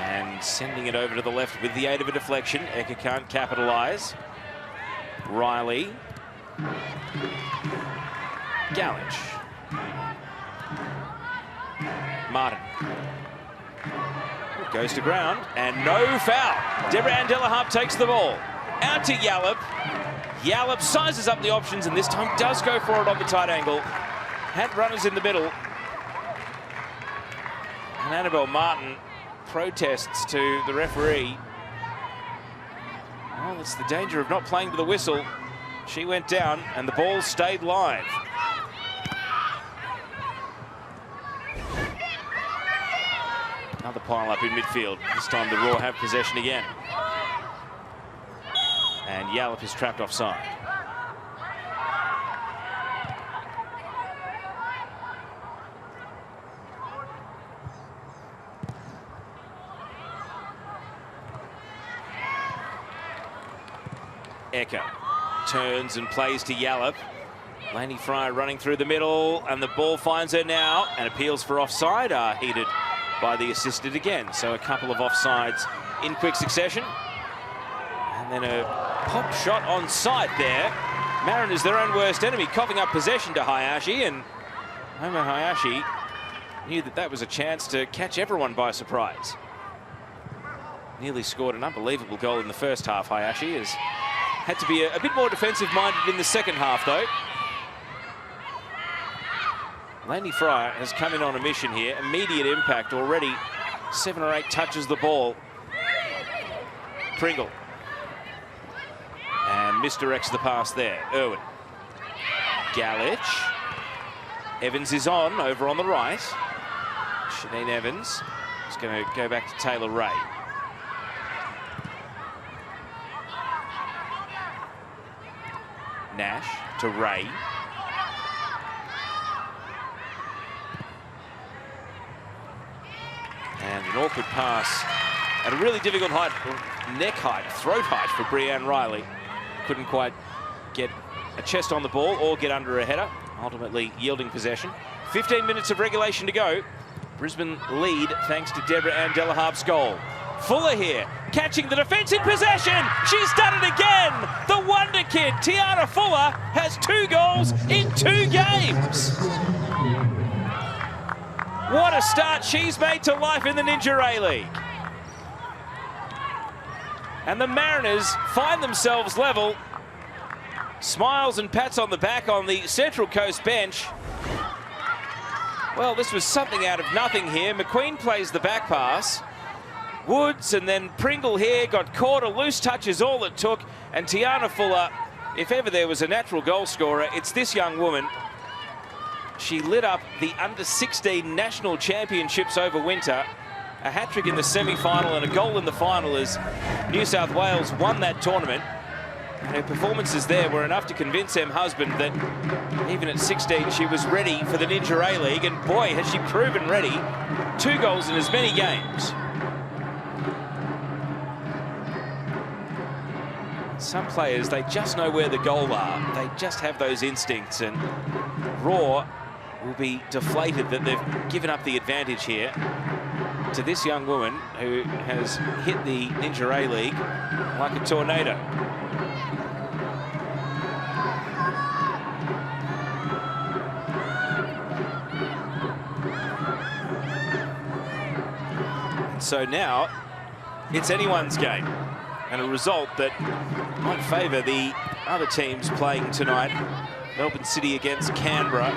And sending it over to the left with the aid of a deflection. Ecker can't capitalise. Riley. Gallage. Martin. Goes to ground and no foul. Deborah Ann Delahab takes the ball. Out to Yallop. Yallop sizes up the options and this time does go for it on the tight angle. Had runners in the middle. And Annabelle Martin protests to the referee. Well, it's the danger of not playing to the whistle. She went down and the ball stayed live. Another pile up in midfield. This time the Raw have possession again. And Yallop is trapped offside. Ecker turns and plays to Yallop. Lainey Fryer running through the middle and the ball finds her now and appeals for offside are heeded by the assistant again. So a couple of offsides in quick succession. And then a pop shot on side there. Mariners, their own worst enemy, coughing up possession to Hayashi, and Homer Hayashi knew that that was a chance to catch everyone by surprise. Nearly scored an unbelievable goal in the first half, Hayashi has had to be a bit more defensive-minded in the second half, though. Lainey Fryer has come in on a mission here. Immediate impact already. 7 or 8 touches the ball. Pringle. And misdirects the pass there. Irwin. Galich. Evans is on, over on the right. Shadeen Evans is going to go back to Taylor Ray. Nash to Ray. An awkward pass at a really difficult height, neck height, throat height for Brianne Riley. Couldn't quite get a chest on the ball or get under a header, ultimately yielding possession. 15 minutes of regulation to go. Brisbane lead thanks to Deborah Ann Delaharp's goal. Fuller here, catching the defence in possession. She's done it again. The wonder kid, Tiana Fuller, has 2 goals in 2 games. What a start she's made to life in the Ninja A-League. And the Mariners find themselves level. Smiles and pats on the back on the Central Coast bench. Well, this was something out of nothing here. McQueen plays the back pass. Woods and then Pringle here got caught. A loose touch is all it took. And Tiana Fuller, if ever there was a natural goal scorer, it's this young woman. She lit up the under-16 national championships over winter. A hat-trick in the semi-final and a goal in the final as New South Wales won that tournament. And her performances there were enough to convince her husband that even at 16 she was ready for the Ninja A-League, and boy has she proven ready. 2 goals in as many games. Some players, they just know where the goal are. They just have those instincts, and Raw will be deflated that they've given up the advantage here to this young woman who has hit the Ninja A-League like a tornado. And so now it's anyone's game, and a result that might favour the other teams playing tonight. Melbourne City against Canberra,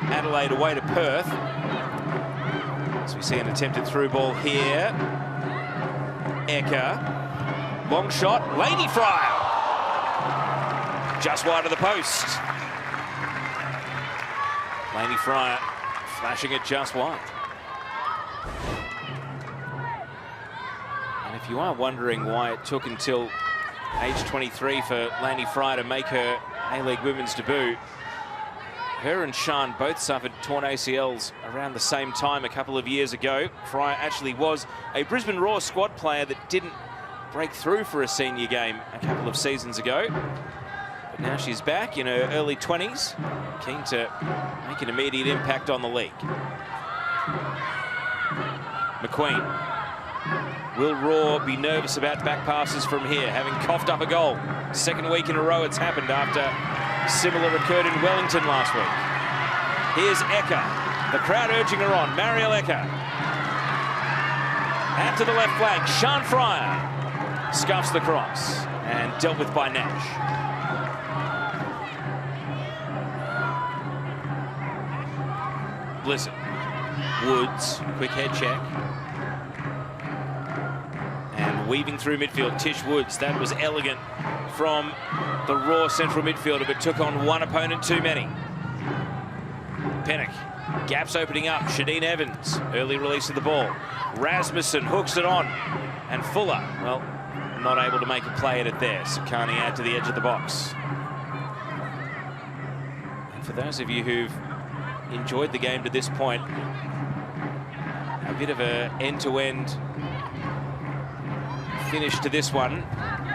Adelaide away to Perth. So we see an attempted through ball here. Ecker, long shot, Lainey Fryer. Just wide of the post. Lainey Fryer flashing it just wide. And if you are wondering why it took until age 23 for Lainey Fryer to make her A-League women's debut, her and Sean both suffered torn ACLs around the same time a couple of years ago. Fryer actually was a Brisbane Roar squad player that didn't break through for a senior game a couple of seasons ago. But now she's back in her early 20s, keen to make an immediate impact on the league. McQueen. Will Raw be nervous about back passes from here, having coughed up a goal? Second week in a row it's happened after similar occurred in Wellington last week. Here's Ecker. The crowd urging her on. Marielle Ecker. Out to the left flank. Sean Fryer scuffs the cross and dealt with by Nash. Blizzard. Woods. Quick head check. And weaving through midfield, Tish Woods. That was elegant from the Raw central midfielder, but took on one opponent too many. Pennock. Gaps opening up. Shadeen Evans. Early release of the ball. Rasmussen hooks it on. And Fuller, well, not able to make a play at it there. Sakani out to the edge of the box. And for those of you who've enjoyed the game to this point, a bit of a end-to-end finish to this one.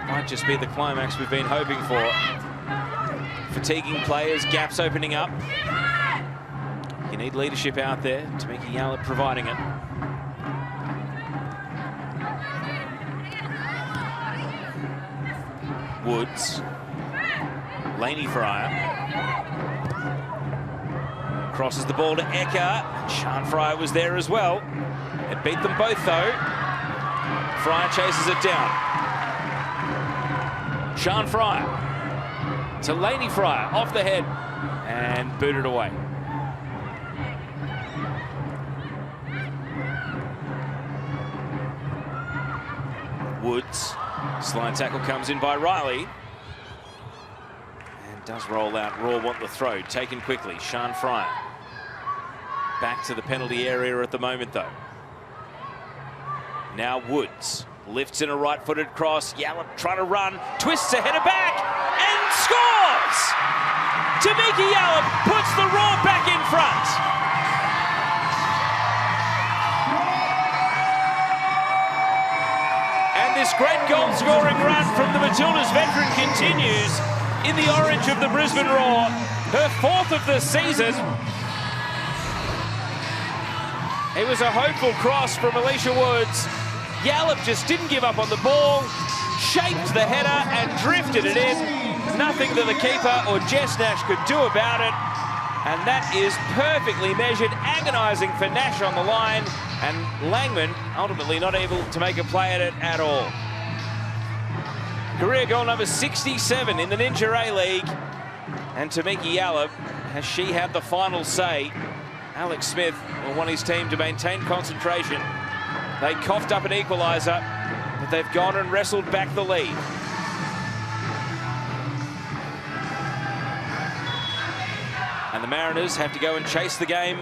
Might just be the climax we've been hoping for. Fatiguing players, gaps opening up. You need leadership out there. Tamika Yallop providing it. Woods. Lainey Fryer. Crosses the ball to Ecker. Sean Fryer was there as well. It beat them both though. Fryer chases it down. Sean Fryer to Lainey Fryer, off the head and booted away. Woods, slide tackle comes in by Riley and does roll out. Raw want the throw, taken quickly. Sean Fryer back to the penalty area at the moment though. Now Woods lifts in a right-footed cross. Yallop trying to run, twists a header back and scores! Tamika Yallop puts the Raw back in front. this great goal-scoring run from the Matildas veteran continues in the orange of the Brisbane Roar. Her 4th of the season. It was a hopeful cross from Alicia Woods. Yallop just didn't give up on the ball, shaped the header and drifted it in. Nothing that the keeper or Jess Nash could do about it. And that is perfectly measured, agonising for Nash on the line, and Langman ultimately not able to make a play at it at all. Career goal number 67 in the Ninja A-League. And Tamiki Yallop, has she had the final say? Alex Smith will want his team to maintain concentration. They coughed up an equaliser, but they've gone and wrestled back the lead. And the Mariners have to go and chase the game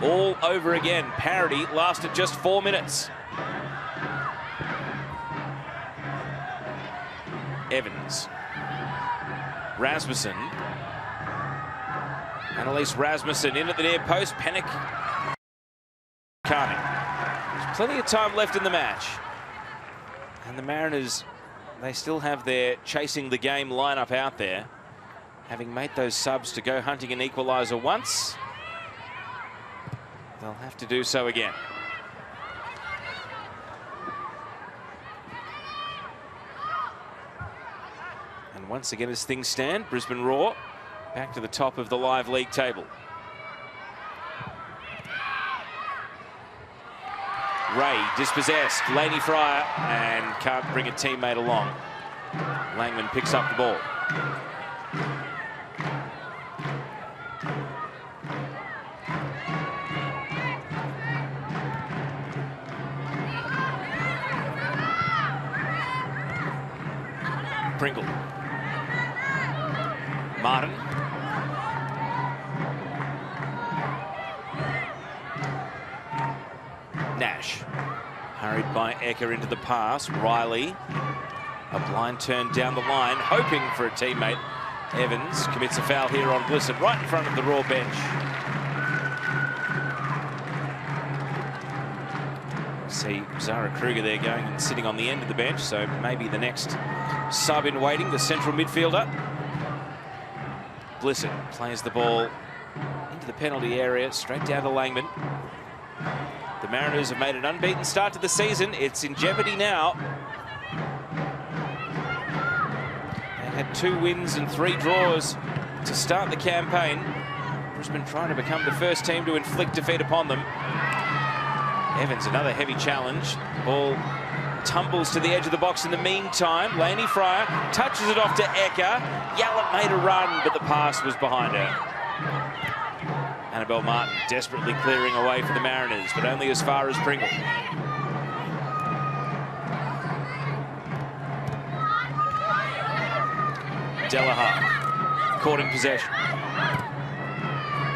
all over again. Parity lasted just 4 minutes. Evans. Rasmussen. Annalise Rasmussen in at the near post. Panic. Carney. There's plenty of time left in the match. And the Mariners, they still have their chasing the game lineup out there. Having made those subs to go hunting an equaliser once, they'll have to do so again. And once again, as things stand, Brisbane Roar back to the top of the live league table. Ray dispossessed, Lainey Fryer, and can't bring a teammate along. Langman picks up the ball. Pringle. Martin. Nash. Hurried by Ecker into the pass. Riley. A blind turn down the line, hoping for a teammate. Evans commits a foul here on Blissett, right in front of the Raw bench. See Zara Kruger there going and sitting on the end of the bench, so maybe the next sub in waiting, the central midfielder. Blissett plays the ball into the penalty area, straight down to Langman. The Mariners have made an unbeaten start to the season. It's in jeopardy now. They had 2 wins and 3 draws to start the campaign. Brisbane trying to become the first team to inflict defeat upon them. Evans, another heavy challenge. Ball tumbles to the edge of the box in the meantime. Lainey Fryer touches it off to Ecker. Yallop made a run, but the pass was behind her. Annabelle Martin desperately clearing away for the Mariners, but only as far as Pringle. Delahaye caught in possession.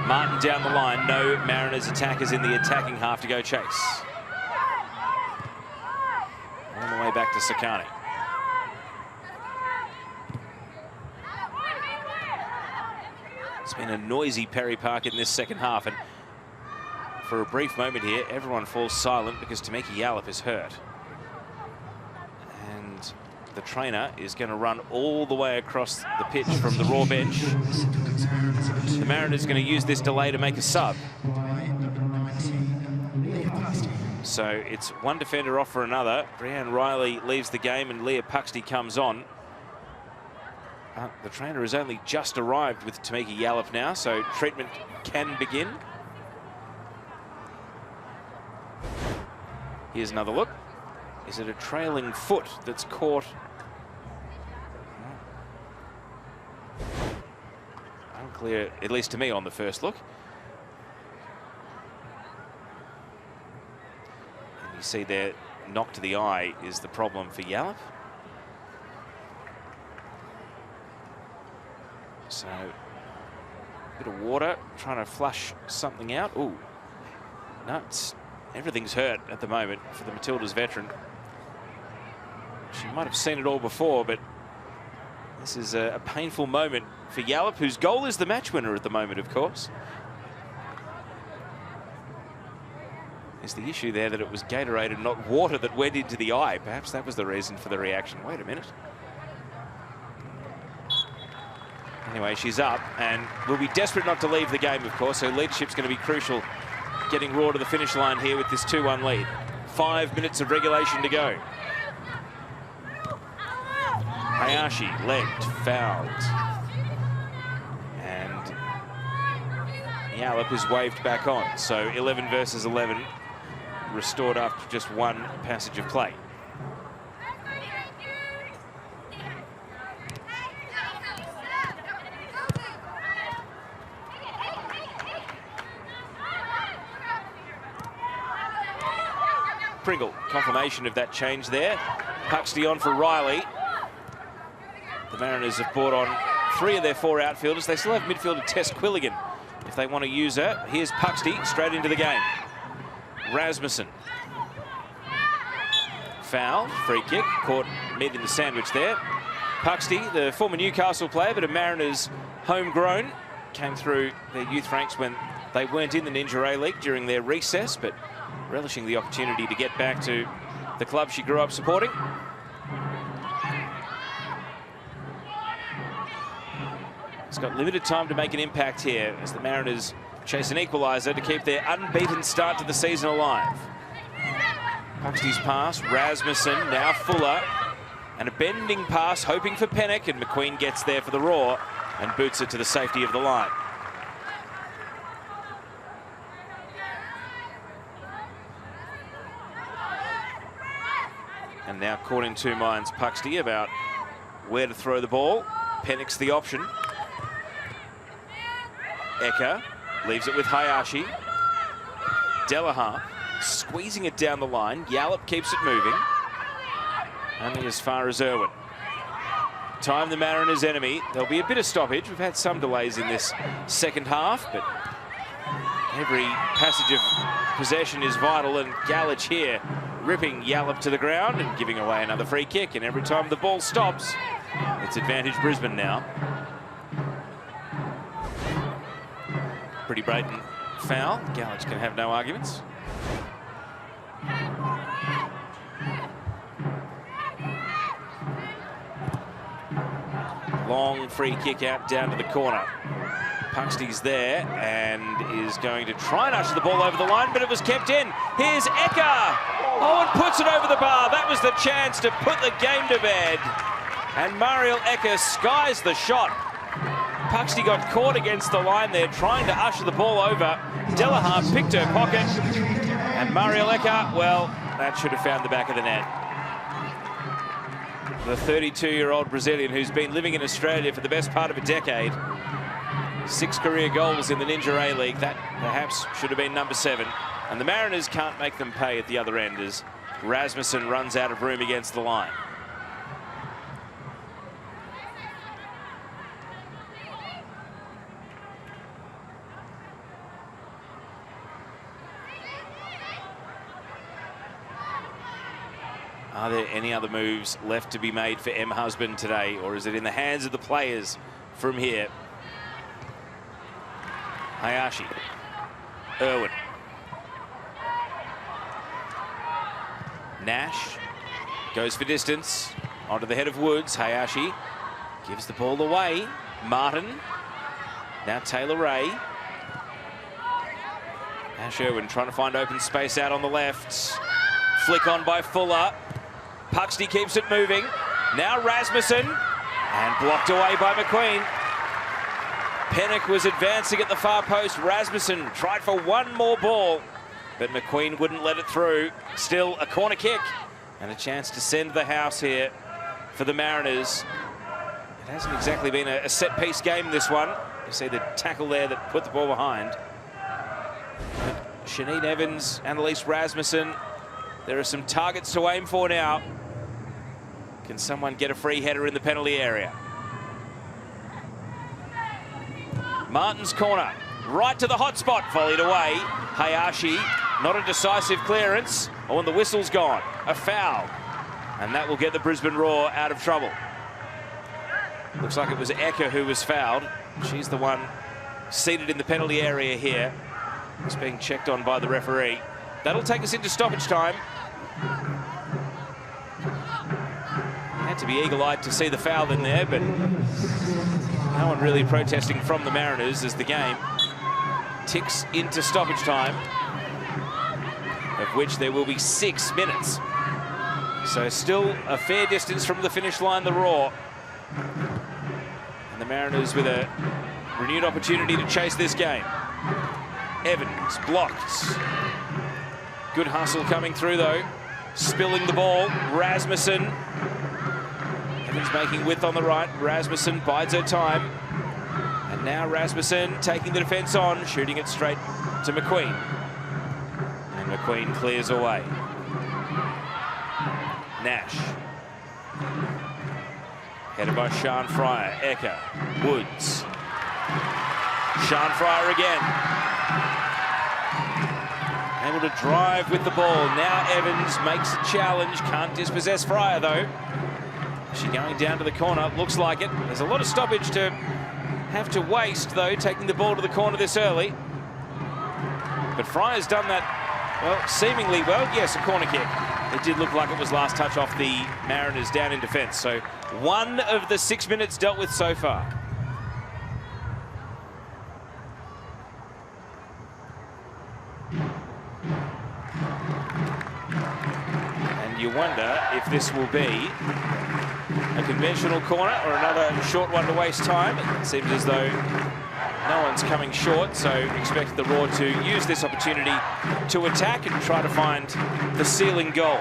Martin down the line, no Mariners attackers in the attacking half to go chase. On the way back to Sakani. It's been a noisy Perry Park in this second half, and for a brief moment here, everyone falls silent because Tamiki Yallop is hurt. And the trainer is going to run all the way across the pitch from the Raw bench. The Mariners are going to use this delay to make a sub. So it's one defender off for another. Brianne Riley leaves the game and Leah Puxty comes on. The trainer has only just arrived with Tamiki Yallop now, so treatment can begin. Here's another look. Is it a trailing foot that's caught? Unclear, at least to me on the first look. And you see there, knock to the eye is the problem for Yallop. So, a bit of water, trying to flush something out. Ooh, no, everything's hurt at the moment for the Matildas veteran. She might have seen it all before, but this is a painful moment for Yallop, whose goal is the match winner at the moment, of course. Is the issue there that it was Gatorade and not water that went into the eye? Perhaps that was the reason for the reaction. Wait a minute. Anyway, she's up and will be desperate not to leave the game, of course, so leadership's going to be crucial, getting Raw to the finish line here with this 2-1 lead. 5 minutes of regulation to go. Hayashi, legged, fouled. And Yallop is waved back on, so 11 versus 11. Restored after just one passage of play. Pringle, confirmation of that change there. Puxty on for Riley. The Mariners have brought on 3 of their 4 outfielders. They still have midfielder Tess Quilligan if they want to use her. Here's Puxty straight into the game. Rasmussen. Foul, free kick, caught mid in the sandwich there. Puxty, the former Newcastle player, but a Mariners homegrown, came through their youth ranks when they weren't in the Ninja A-League during their recess, but relishing the opportunity to get back to the club she grew up supporting. It's got limited time to make an impact here as the Mariners chase an equaliser to keep their unbeaten start to the season alive. Puxty's pass, Rasmussen, now Fuller, and a bending pass, hoping for Pennock, and McQueen gets there for the Raw and boots it to the safety of the line. And now caught in 2 minds, Puxty, about where to throw the ball. Pennock's the option. Eka leaves it with Hayashi. Delaha squeezing it down the line. Yallop keeps it moving. Only as far as Irwin. Time the Mariners' enemy. There'll be a bit of stoppage. We've had some delays in this second half, but every passage of possession is vital, and Galich here ripping Yallop to the ground and giving away another free kick. And every time the ball stops, it's advantage Brisbane now. Pretty blatant foul. Galich can have no arguments. Long free kick out down to the corner. Puxty's there and is going to try and usher the ball over the line, but it was kept in. Here's Eka. Oh, and puts it over the bar. That was the chance to put the game to bed. And Mariel Eka skies the shot. Puxty got caught against the line there, trying to usher the ball over. Delaha picked her pocket. And Mariel Eka, well, that should have found the back of the net. The 32-year-old Brazilian who's been living in Australia for the best part of a decade. 6 career goals in the Ninja A-League. That perhaps should have been number 7. And the Mariners can't make them pay at the other end as Rasmussen runs out of room against the line. Are there any other moves left to be made for M. Husband today, or is it in the hands of the players from here? Hayashi, Irwin, Nash goes for distance, onto the head of Woods. Hayashi gives the ball away. Martin, now Taylor Ray. Ash Irwin trying to find open space out on the left. Flick on by Fuller. Puxty keeps it moving. Now Rasmussen, and blocked away by McQueen. Pennock was advancing at the far post. Rasmussen tried for one more ball, but McQueen wouldn't let it through. Still a corner kick and a chance to send the house here for the Mariners. It hasn't exactly been a set-piece game, this one. You see the tackle there that put the ball behind. But Shanine Evans, Annalise Rasmussen, there are some targets to aim for now. Can someone get a free header in the penalty area? Martin's corner, right to the hot spot, volleyed away. Hayashi, not a decisive clearance. Oh, and the whistle's gone. A foul. And that will get the Brisbane Roar out of trouble. Looks like it was Eka who was fouled. She's the one seated in the penalty area here. It's being checked on by the referee. That'll take us into stoppage time. Had to be eagle-eyed to see the foul in there, but no one really protesting from the Mariners as the game ticks into stoppage time, of which there will be 6 minutes. So still a fair distance from the finish line, the Roar. And the Mariners with a renewed opportunity to chase this game. Evans blocked. Good hustle coming through though. Spilling the ball, Rasmussen. Evans making width on the right. Rasmussen bides her time. And now Rasmussen taking the defence on, shooting it straight to McQueen. And McQueen clears away. Nash. Headed by Sian Fryer. Ecker. Woods. Sian Fryer again. Able to drive with the ball. Now Evans makes a challenge. Can't dispossess Fryer though. She going down to the corner. Looks like it. There's a lot of stoppage to have to waste though, taking the ball to the corner this early. But Fryer's done that, well, seemingly well. Yes, a corner kick. It did look like it was last touch off the Mariners down in defence. So 1 of the 6 minutes dealt with so far. And you wonder if this will be a conventional corner or another short one to waste time. It seems as though no one's coming short, so expect the Roar to use this opportunity to attack and try to find the ceiling goal.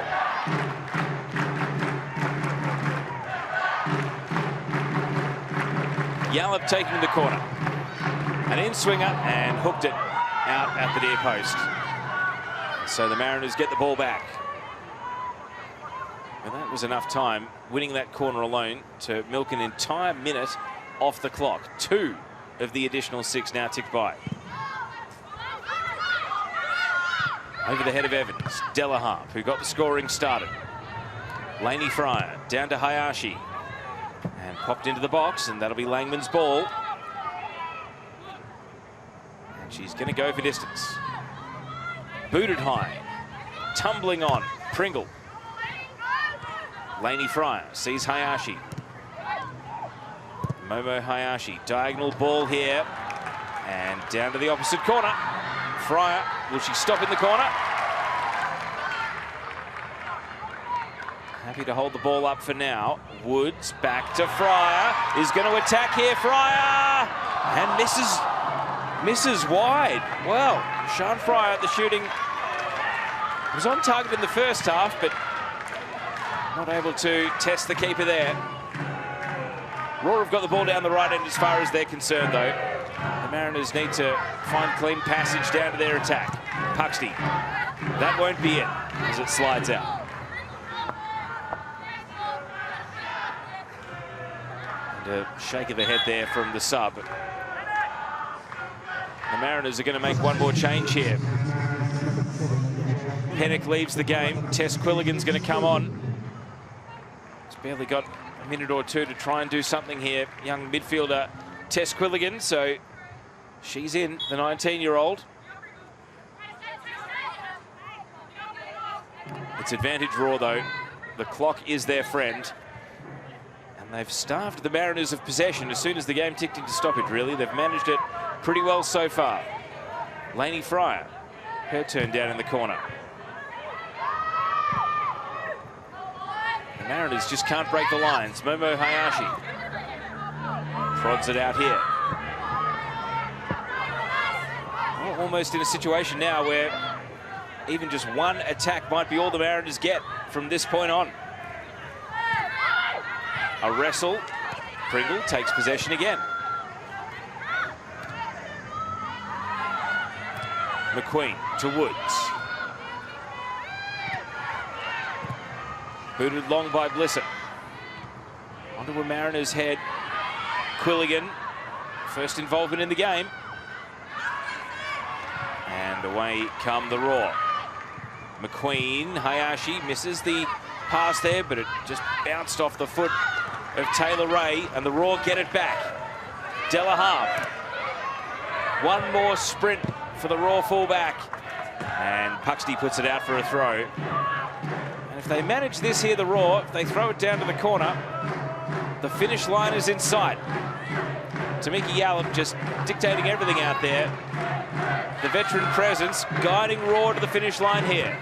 Yallop taking the corner. An in-swinger and hooked it out at the near post. So the Mariners get the ball back. And that was enough time, winning that corner alone, to milk an entire minute off the clock. 2 of the additional 6 now ticked by. Over the head of Evans, Delaharp, who got the scoring started. Lainey Fryer down to Hayashi. And popped into the box, and that'll be Langman's ball. And she's going to go for distance. Booted high. Tumbling on. Pringle. Lainey Fryer sees Hayashi. Momo Hayashi, diagonal ball here. And down to the opposite corner. Fryer, will she stop in the corner? Happy to hold the ball up for now. Woods back to Fryer. Is going to attack here, Fryer. And misses wide. Well, Sian Fryer, the shooting was on target in the first half, but not able to test the keeper there. Roar have got the ball down the right end as far as they're concerned, though. The Mariners need to find clean passage down to their attack. Puxty. That won't be it as it slides out. And a shake of the head there from the sub. The Mariners are going to make one more change here. Pennock leaves the game. Tess Quilligan's going to come on. Barely got a minute or two to try and do something here. Young midfielder Tess Quilligan, so she's in, the 19-year-old. It's advantage Roar though. The clock is their friend. And they've starved the Mariners of possession as soon as the game ticked into stoppage, really. They've managed it pretty well so far. Lainey Fryer, her turn down in the corner. Mariners just can't break the lines. Momo Hayashi prods it out here. Well, almost in a situation now where even just one attack might be all the Mariners get from this point on. A wrestle. Pringle takes possession again. McQueen to Woods. Booted long by Blissett. Onto a Mariners head. Quilligan, first involvement in the game. And away come the Roar. McQueen, Hayashi misses the pass there, but it just bounced off the foot of Taylor Ray, and the Roar get it back. Delaharp. One more sprint for the Roar fullback. And Puxty puts it out for a throw. And if they manage this here, the Raw, if they throw it down to the corner, the finish line is in sight. Tamika Yallop just dictating everything out there. The veteran presence guiding Raw to the finish line here.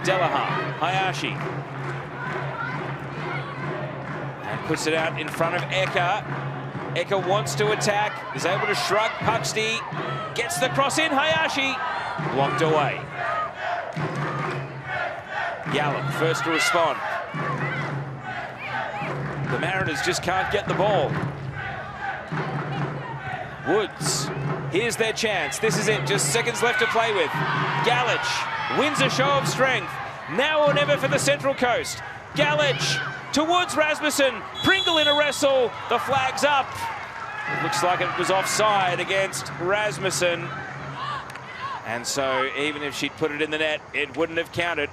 Delaha, Hayashi. And puts it out in front of Eka. Eka wants to attack, is able to shrug. Puxty gets the cross in. Hayashi blocked away. Yallop first to respond. The Mariners just can't get the ball. Woods, here's their chance. This is it, just seconds left to play with. Galich wins a show of strength. Now or never for the Central Coast. Galich towards Rasmussen. Pringle in a wrestle. The flag's up. It looks like it was offside against Rasmussen. And so even if she'd put it in the net, it wouldn't have counted.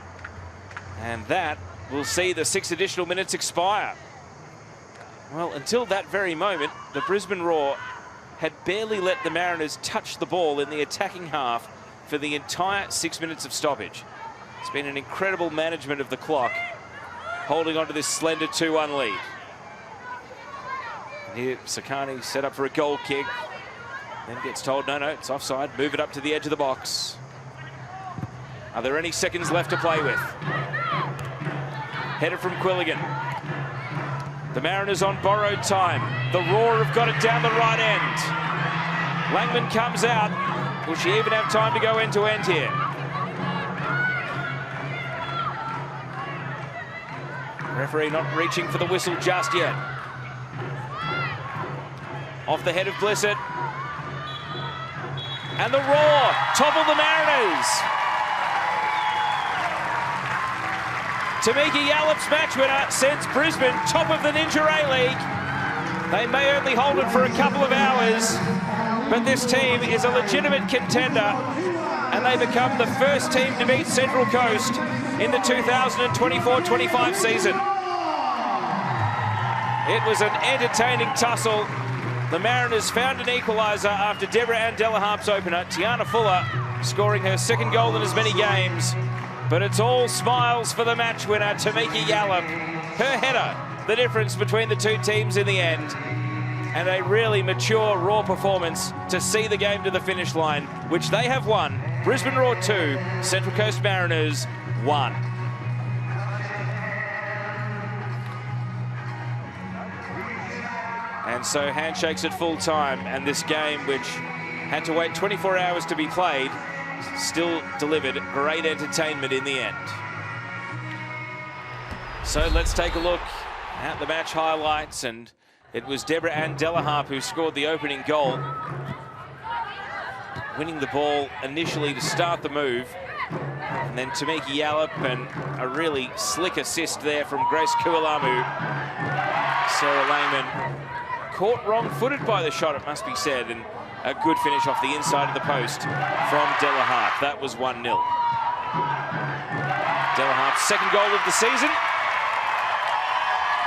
And that will see the 6 additional minutes expire. Well, until that very moment, the Brisbane Roar had barely let the Mariners touch the ball in the attacking half for the entire 6 minutes of stoppage. It's been an incredible management of the clock, holding on to this slender 2-1 lead. And here, Sakani set up for a goal kick, then gets told, no, it's offside, move it up to the edge of the box. Are there any seconds left to play with? Headed from Quilligan. The Mariners on borrowed time. The Roar have got it down the right end. Langman comes out. Will she even have time to go end to end here? Referee not reaching for the whistle just yet. Off the head of Blissett. And the Roar topple the Mariners. Tamika Yallop's match winner sends Brisbane top of the Ninja A-League. They may only hold it for a couple of hours, but this team is a legitimate contender, and they become the first team to beat Central Coast in the 2024-25 season. It was an entertaining tussle. The Mariners found an equaliser after Deborah Ann Delaharp's opener, Tiana Fuller, scoring her second goal in as many games. But it's all smiles for the match winner, Tamika Yallop. Her header, the difference between the two teams in the end. And a really mature Raw performance to see the game to the finish line, which they have won. Brisbane Raw 2, Central Coast Mariners 1. And so handshakes at full time, and this game, which had to wait 24 hours to be played, still delivered great entertainment in the end. So let's take a look at the match highlights, and it was Deborah Ann Delaharp who scored the opening goal, winning the ball initially to start the move, and then Tamika Yallop and a really slick assist there from Grace Kualamu. Sarah Langman caught wrong-footed by the shot, it must be said, and a good finish off the inside of the post from Delaharp. That was 1-0. Delaharp's second goal of the season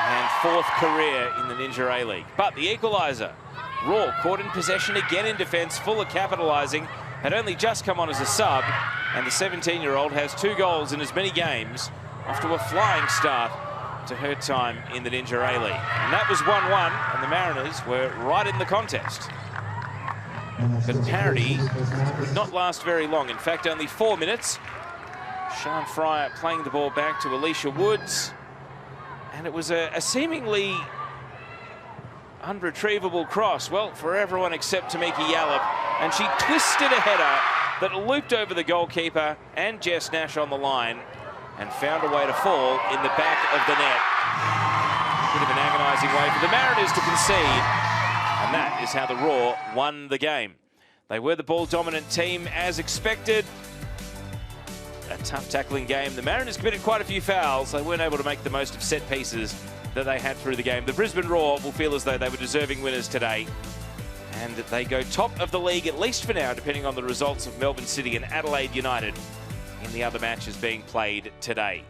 and 4th career in the Ninja A-League. But the equaliser, Raw caught in possession again in defence, Fuller capitalising, had only just come on as a sub, and the 17-year-old has 2 goals in as many games, off to a flying start to her time in the Ninja A-League. And that was 1-1, and the Mariners were right in the contest. But parity would not last very long. In fact, only 4 minutes. Sian Fryer playing the ball back to Alicia Woods. And it was a seemingly unretrievable cross. Well, for everyone except Tamika Yallop. And she twisted a header that looped over the goalkeeper and Jess Nash on the line and found a way to fall in the back of the net. Bit of an agonising way for the Mariners to concede. And that is how the Raw won the game. They were the ball-dominant team as expected. A tough tackling game. The Mariners committed quite a few fouls. They weren't able to make the most of set pieces that they had through the game. The Brisbane Raw will feel as though they were deserving winners today. And they go top of the league, at least for now, depending on the results of Melbourne City and Adelaide United in the other matches being played today.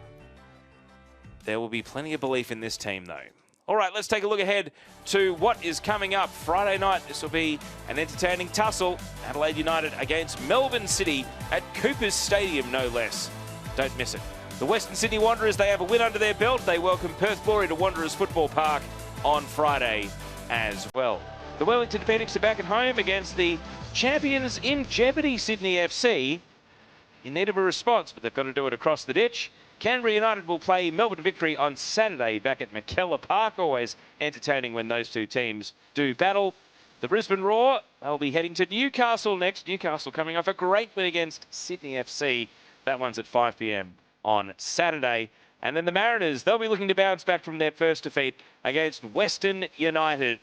There will be plenty of belief in this team, though. All right, let's take a look ahead to what is coming up Friday night. This will be an entertaining tussle. Adelaide United against Melbourne City at Coopers Stadium, no less. Don't miss it. The Western Sydney Wanderers, they have a win under their belt. They welcome Perth Glory to Wanderers Football Park on Friday as well. The Wellington Phoenix are back at home against the champions in jeopardy, Sydney FC. In need of a response, but they've got to do it across the ditch. Canberra United will play Melbourne Victory on Saturday back at McKellar Park. Always entertaining when those two teams do battle. The Brisbane Roar, they'll be heading to Newcastle next. Newcastle coming off a great win against Sydney FC. That one's at 5 p.m. on Saturday. And then the Mariners, they'll be looking to bounce back from their first defeat against Western United.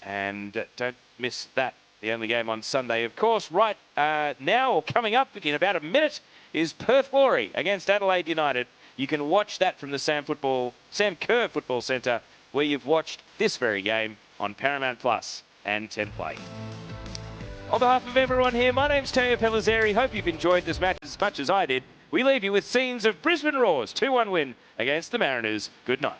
And don't miss that. The only game on Sunday, of course, right now, or coming up in about a minute, is Perth Glory against Adelaide United. You can watch that from the Sam Kerr Football Centre, where you've watched this very game on Paramount Plus and 10 Play. On behalf of everyone here, my name's Teo Pellizzeri. Hope you've enjoyed this match as much as I did. We leave you with scenes of Brisbane Roar's 2-1 win against the Mariners. Good night.